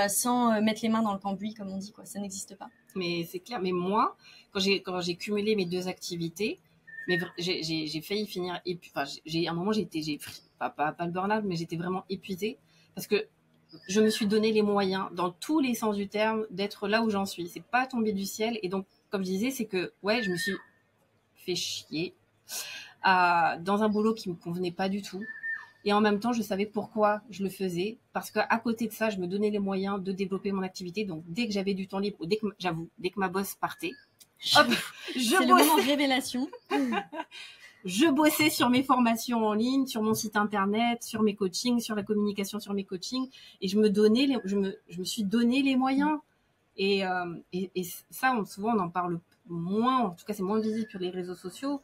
sans mettre les mains dans le cambouis, comme on dit, quoi. Ça n'existe pas. Mais c'est clair. Mais moi, quand j'ai cumulé mes 2 activités, mais j'ai failli finir. Enfin, à un moment, j'ai pas le burn-out, mais j'étais vraiment épuisée parce que je me suis donné les moyens, dans tous les sens du terme, d'être là où j'en suis. C'est pas tombé du ciel. Et donc, comme je disais, c'est que ouais, je me suis fait chier dans un boulot qui me convenait pas du tout. Et en même temps, je savais pourquoi je le faisais. Parce qu'à côté de ça, je me donnais les moyens de développer mon activité. Donc, dès que j'avais du temps libre, ou dès que ma boss partait, hop, c'est le moment de révélation. Je bossais sur mes formations en ligne, sur mon site internet, sur mes coachings, sur la communication sur mes coachings. Et je me suis donné les moyens. Et ça, souvent, on en parle moins. En tout cas, c'est moins visible sur les réseaux sociaux.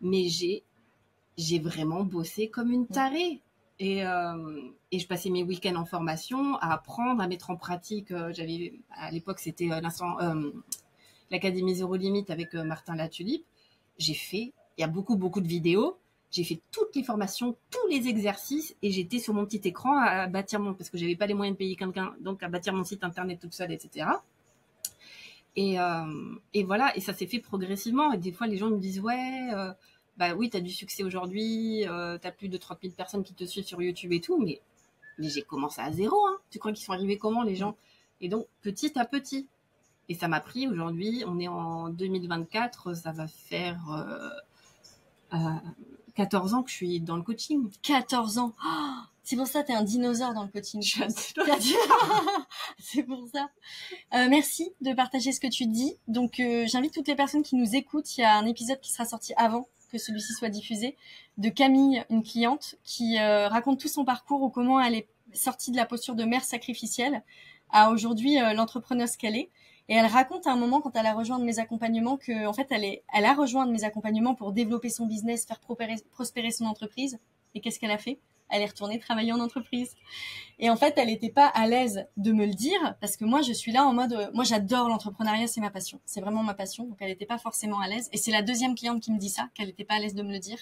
Mais j'ai vraiment bossé comme une tarée. Et je passais mes week-ends en formation, à apprendre, à mettre en pratique. À l'époque, c'était l'Académie Zéro Limite avec Martin Latulipe. Il y a beaucoup de vidéos. J'ai fait toutes les formations, tous les exercices, et j'étais sur mon petit écran à bâtir parce que j'avais pas les moyens de payer quelqu'un, donc à bâtir mon site internet toute seule, etc. Et voilà, et ça s'est fait progressivement. Et des fois, les gens me disent, ouais, bah oui, t'as du succès aujourd'hui, t'as plus de 30 000 personnes qui te suivent sur YouTube et tout, mais j'ai commencé à zéro, hein. Tu crois qu'ils sont arrivés comment, les gens? Et donc, petit à petit. Et ça m'a pris, aujourd'hui, on est en 2024, ça va faire 14 ans que je suis dans le coaching. 14 ans. Oh, c'est pour ça que t'es un dinosaure dans le coaching. Je suis un dinosaure. C'est pour ça. Merci de partager ce que tu dis. Donc, j'invite toutes les personnes qui nous écoutent. Il y a un épisode qui sera sorti avant que celui-ci soit diffusé, de Camille, une cliente, qui raconte tout son parcours ou comment elle est sortie de la posture de mère sacrificielle à aujourd'hui l'entrepreneuse qu'elle est. Et elle raconte à un moment, quand elle a rejoint un de mes accompagnements, que en fait, elle a rejoint un de mes accompagnements pour développer son business, faire prospérer son entreprise. Et qu'est-ce qu'elle a fait? Elle est retournée travailler en entreprise. Et en fait, elle n'était pas à l'aise de me le dire, parce que moi, je suis là en mode, moi, j'adore l'entrepreneuriat, c'est ma passion. C'est vraiment ma passion. Donc, elle n'était pas forcément à l'aise. Et c'est la deuxième cliente qui me dit ça, qu'elle n'était pas à l'aise de me le dire.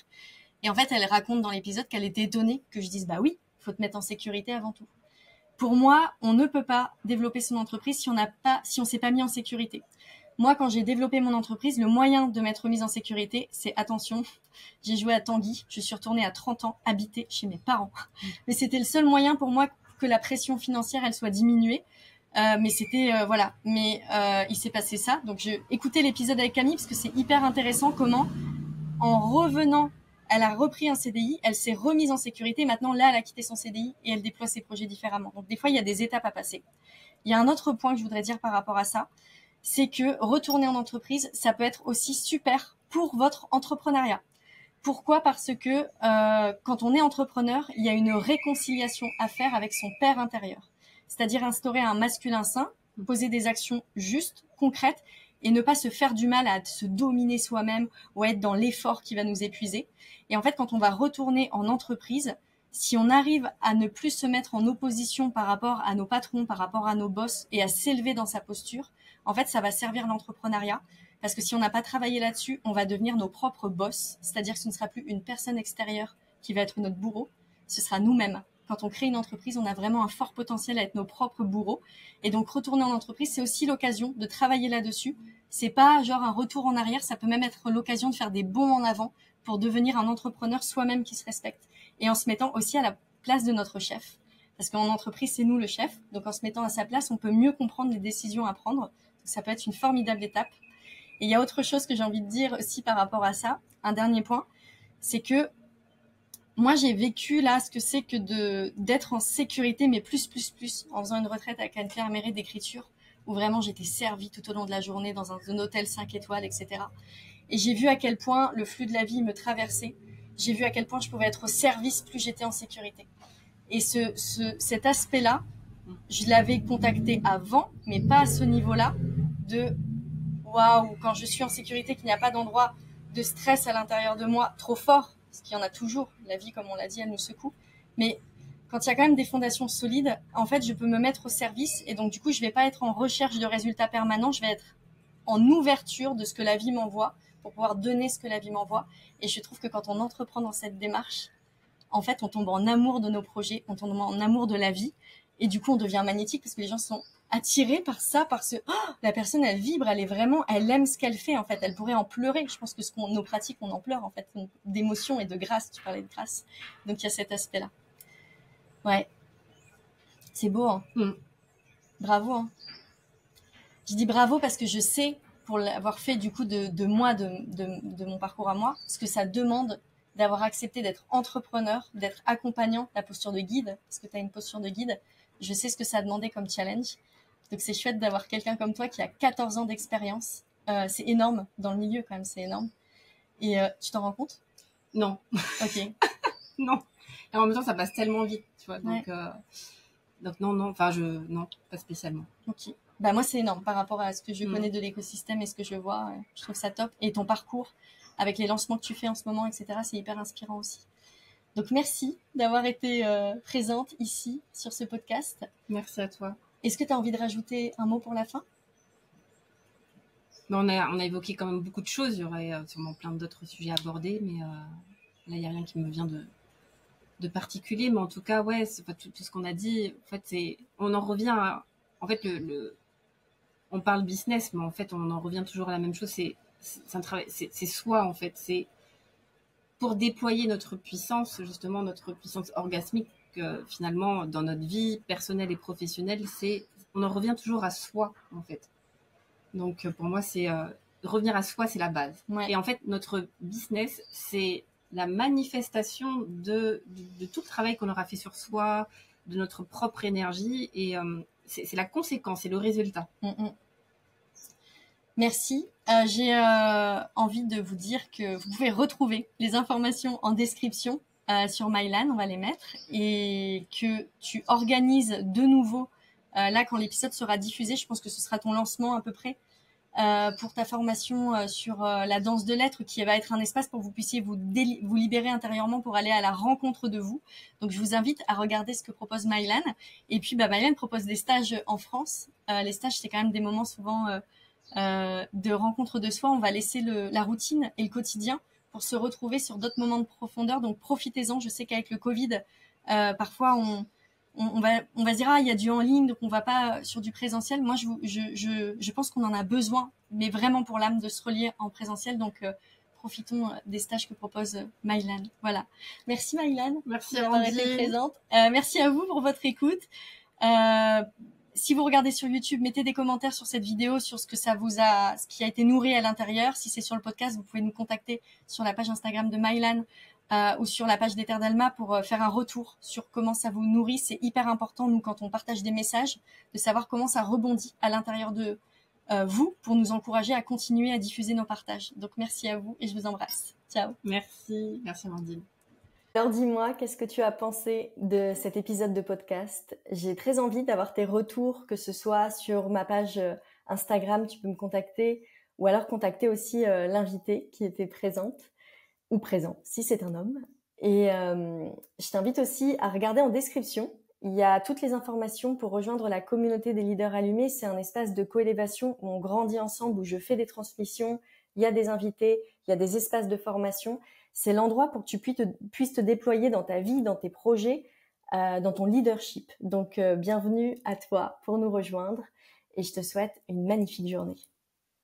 Et en fait, elle raconte dans l'épisode qu'elle était étonnée que je dise, bah oui, faut te mettre en sécurité avant tout. Pour moi, on ne peut pas développer son entreprise si on s'est pas mis en sécurité. Moi, quand j'ai développé mon entreprise, le moyen de m'être mise en sécurité, c'est, attention, j'ai joué à Tanguy, je suis retournée à 30 ans habiter chez mes parents. Mais c'était le seul moyen pour moi que la pression financière, elle soit diminuée. Mais c'était, voilà. Mais il s'est passé ça. Donc, j'ai écouté l'épisode avec Camille parce que c'est hyper intéressant comment, en revenant, elle a repris un CDI, elle s'est remise en sécurité. Maintenant, là, elle a quitté son CDI et elle déploie ses projets différemment. Donc, des fois, il y a des étapes à passer. Il y a un autre point que je voudrais dire par rapport à ça, c'est que retourner en entreprise, ça peut être aussi super pour votre entrepreneuriat. Pourquoi? Parce que quand on est entrepreneur, il y a une réconciliation à faire avec son père intérieur. C'est-à-dire instaurer un masculin sain, poser des actions justes, concrètes, et ne pas se faire du mal à se dominer soi-même ou à être dans l'effort qui va nous épuiser. Et en fait, quand on va retourner en entreprise, si on arrive à ne plus se mettre en opposition par rapport à nos patrons, par rapport à nos boss, et à s'élever dans sa posture, en fait, ça va servir l'entrepreneuriat. Parce que si on n'a pas travaillé là-dessus, on va devenir nos propres boss. C'est-à-dire que ce ne sera plus une personne extérieure qui va être notre bourreau. Ce sera nous-mêmes. quand on crée une entreprise, on a vraiment un fort potentiel à être nos propres bourreaux. Et donc, retourner en entreprise, c'est aussi l'occasion de travailler là-dessus. C'est pas genre un retour en arrière, ça peut même être l'occasion de faire des bonds en avant pour devenir un entrepreneur soi-même qui se respecte. Et en se mettant aussi à la place de notre chef. Parce qu'en entreprise, c'est nous le chef. Donc, en se mettant à sa place, on peut mieux comprendre les décisions à prendre. Donc, ça peut être une formidable étape. Et il y a autre chose que j'ai envie de dire aussi par rapport à ça. Un dernier point, c'est que moi, j'ai vécu là ce que c'est que d'être en sécurité, mais plus, en faisant une retraite avec Anne-Claire Méré d'écriture, où vraiment j'étais servie tout au long de la journée dans un hôtel 5 étoiles, etc. Et j'ai vu à quel point le flux de la vie me traversait. J'ai vu à quel point je pouvais être au service plus j'étais en sécurité. Et cet aspect-là, je l'avais contacté avant, mais pas à ce niveau-là, de waouh, quand je suis en sécurité, qu'il n'y a pas d'endroit de stress à l'intérieur de moi trop fort, parce qu'il y en a toujours. La vie, comme on l'a dit, elle nous secoue. Mais quand il y a quand même des fondations solides, en fait, je peux me mettre au service. Et donc, du coup, je vais pas être en recherche de résultats permanents. Je vais être en ouverture de ce que la vie m'envoie pour pouvoir donner ce que la vie m'envoie. Et je trouve que quand on entreprend dans cette démarche, en fait, on tombe en amour de nos projets, on tombe en amour de la vie. Et du coup, on devient magnétique parce que les gens sont attirés par ça, parce que la personne, elle vibre, elle aime ce qu'elle fait, en fait. Elle pourrait en pleurer. Je pense que nos pratiques, on en pleure, en fait, d'émotion et de grâce. Tu parlais de grâce. Donc, il y a cet aspect-là. Ouais. C'est beau, hein. Bravo, hein. Je dis bravo parce que je sais, pour l'avoir fait, du coup, de mon parcours à moi, ce que ça demande d'avoir accepté d'être entrepreneur, d'être accompagnant, la posture de guide, parce que tu as une posture de guide. Je sais ce que ça a demandé comme challenge. Donc, c'est chouette d'avoir quelqu'un comme toi qui a 14 ans d'expérience. C'est énorme dans le milieu, quand même, c'est énorme. Et tu t'en rends compte? Non. Ok. Non. Et en même temps, ça passe tellement vite, tu vois. Donc, ouais. Donc non, non, pas spécialement. Ok. Bah moi, c'est énorme par rapport à ce que je connais de l'écosystème et ce que je vois. Je trouve ça top. Et ton parcours, avec les lancements que tu fais en ce moment, etc., c'est hyper inspirant aussi. Donc, merci d'avoir été présente ici sur ce podcast. Merci à toi. Est-ce que tu as envie de rajouter un mot pour la fin? On a évoqué quand même beaucoup de choses. Il y aurait sûrement plein d'autres sujets abordés, mais là, il n'y a rien qui me vient de particulier. Mais en tout cas, ouais, tout ce qu'on a dit, en fait, on en revient à... En fait, on parle business, mais en fait, on en revient toujours à la même chose. C'est un travail, c'est soi, en fait. C'est pour déployer notre puissance, justement, notre puissance orgasmique, finalement, dans notre vie personnelle et professionnelle, on en revient toujours à soi, en fait. Donc, pour moi, c'est revenir à soi, c'est la base. Ouais. Et en fait, notre business, c'est la manifestation de tout le travail qu'on aura fait sur soi, de notre propre énergie, et c'est la conséquence, c'est le résultat. Merci. J'ai envie de vous dire que vous pouvez retrouver les informations en description sur Mylan, on va les mettre, et que tu organises de nouveau, là quand l'épisode sera diffusé, je pense que ce sera ton lancement à peu près, pour ta formation sur la danse de l'être, qui va être un espace pour que vous puissiez vous libérer intérieurement pour aller à la rencontre de vous. Donc je vous invite à regarder ce que propose Mylan. Et puis Mylan propose des stages en France. Les stages, c'est quand même des moments souvent de rencontre de soi. On va laisser la routine et le quotidien pour se retrouver sur d'autres moments de profondeur. Donc profitez-en. Je sais qu'avec le Covid, parfois on va se dire il y a du en ligne, donc on va pas sur du présentiel. Moi, je pense qu'on en a besoin, mais vraiment pour l'âme, de se relier en présentiel. Donc profitons des stages que propose Mylan. Voilà. Merci Mylan. Merci d'avoir été présente. Merci à vous pour votre écoute. Si vous regardez sur YouTube, mettez des commentaires sur cette vidéo, sur ce qui a été nourri à l'intérieur. Si c'est sur le podcast, vous pouvez nous contacter sur la page Instagram de Mylan ou sur la page d'Ether d'Alma pour faire un retour sur comment ça vous nourrit. C'est hyper important, nous, quand on partage des messages, de savoir comment ça rebondit à l'intérieur de vous pour nous encourager à continuer à diffuser nos partages. Donc, merci à vous et je vous embrasse. Ciao. Merci Amandine. Alors dis-moi, qu'est-ce que tu as pensé de cet épisode de podcast? J'ai très envie d'avoir tes retours, que ce soit sur ma page Instagram, tu peux me contacter, ou alors contacter aussi l'invité qui était présente, ou présent, si c'est un homme. Et je t'invite aussi à regarder en description. Il y a toutes les informations pour rejoindre la communauté des leaders allumés. C'est un espace de coélévation où on grandit ensemble, où je fais des transmissions, il y a des invités, il y a des espaces de formation. C'est l'endroit pour que tu puisses te déployer dans ta vie, dans tes projets, dans ton leadership. Donc, bienvenue à toi pour nous rejoindre et je te souhaite une magnifique journée.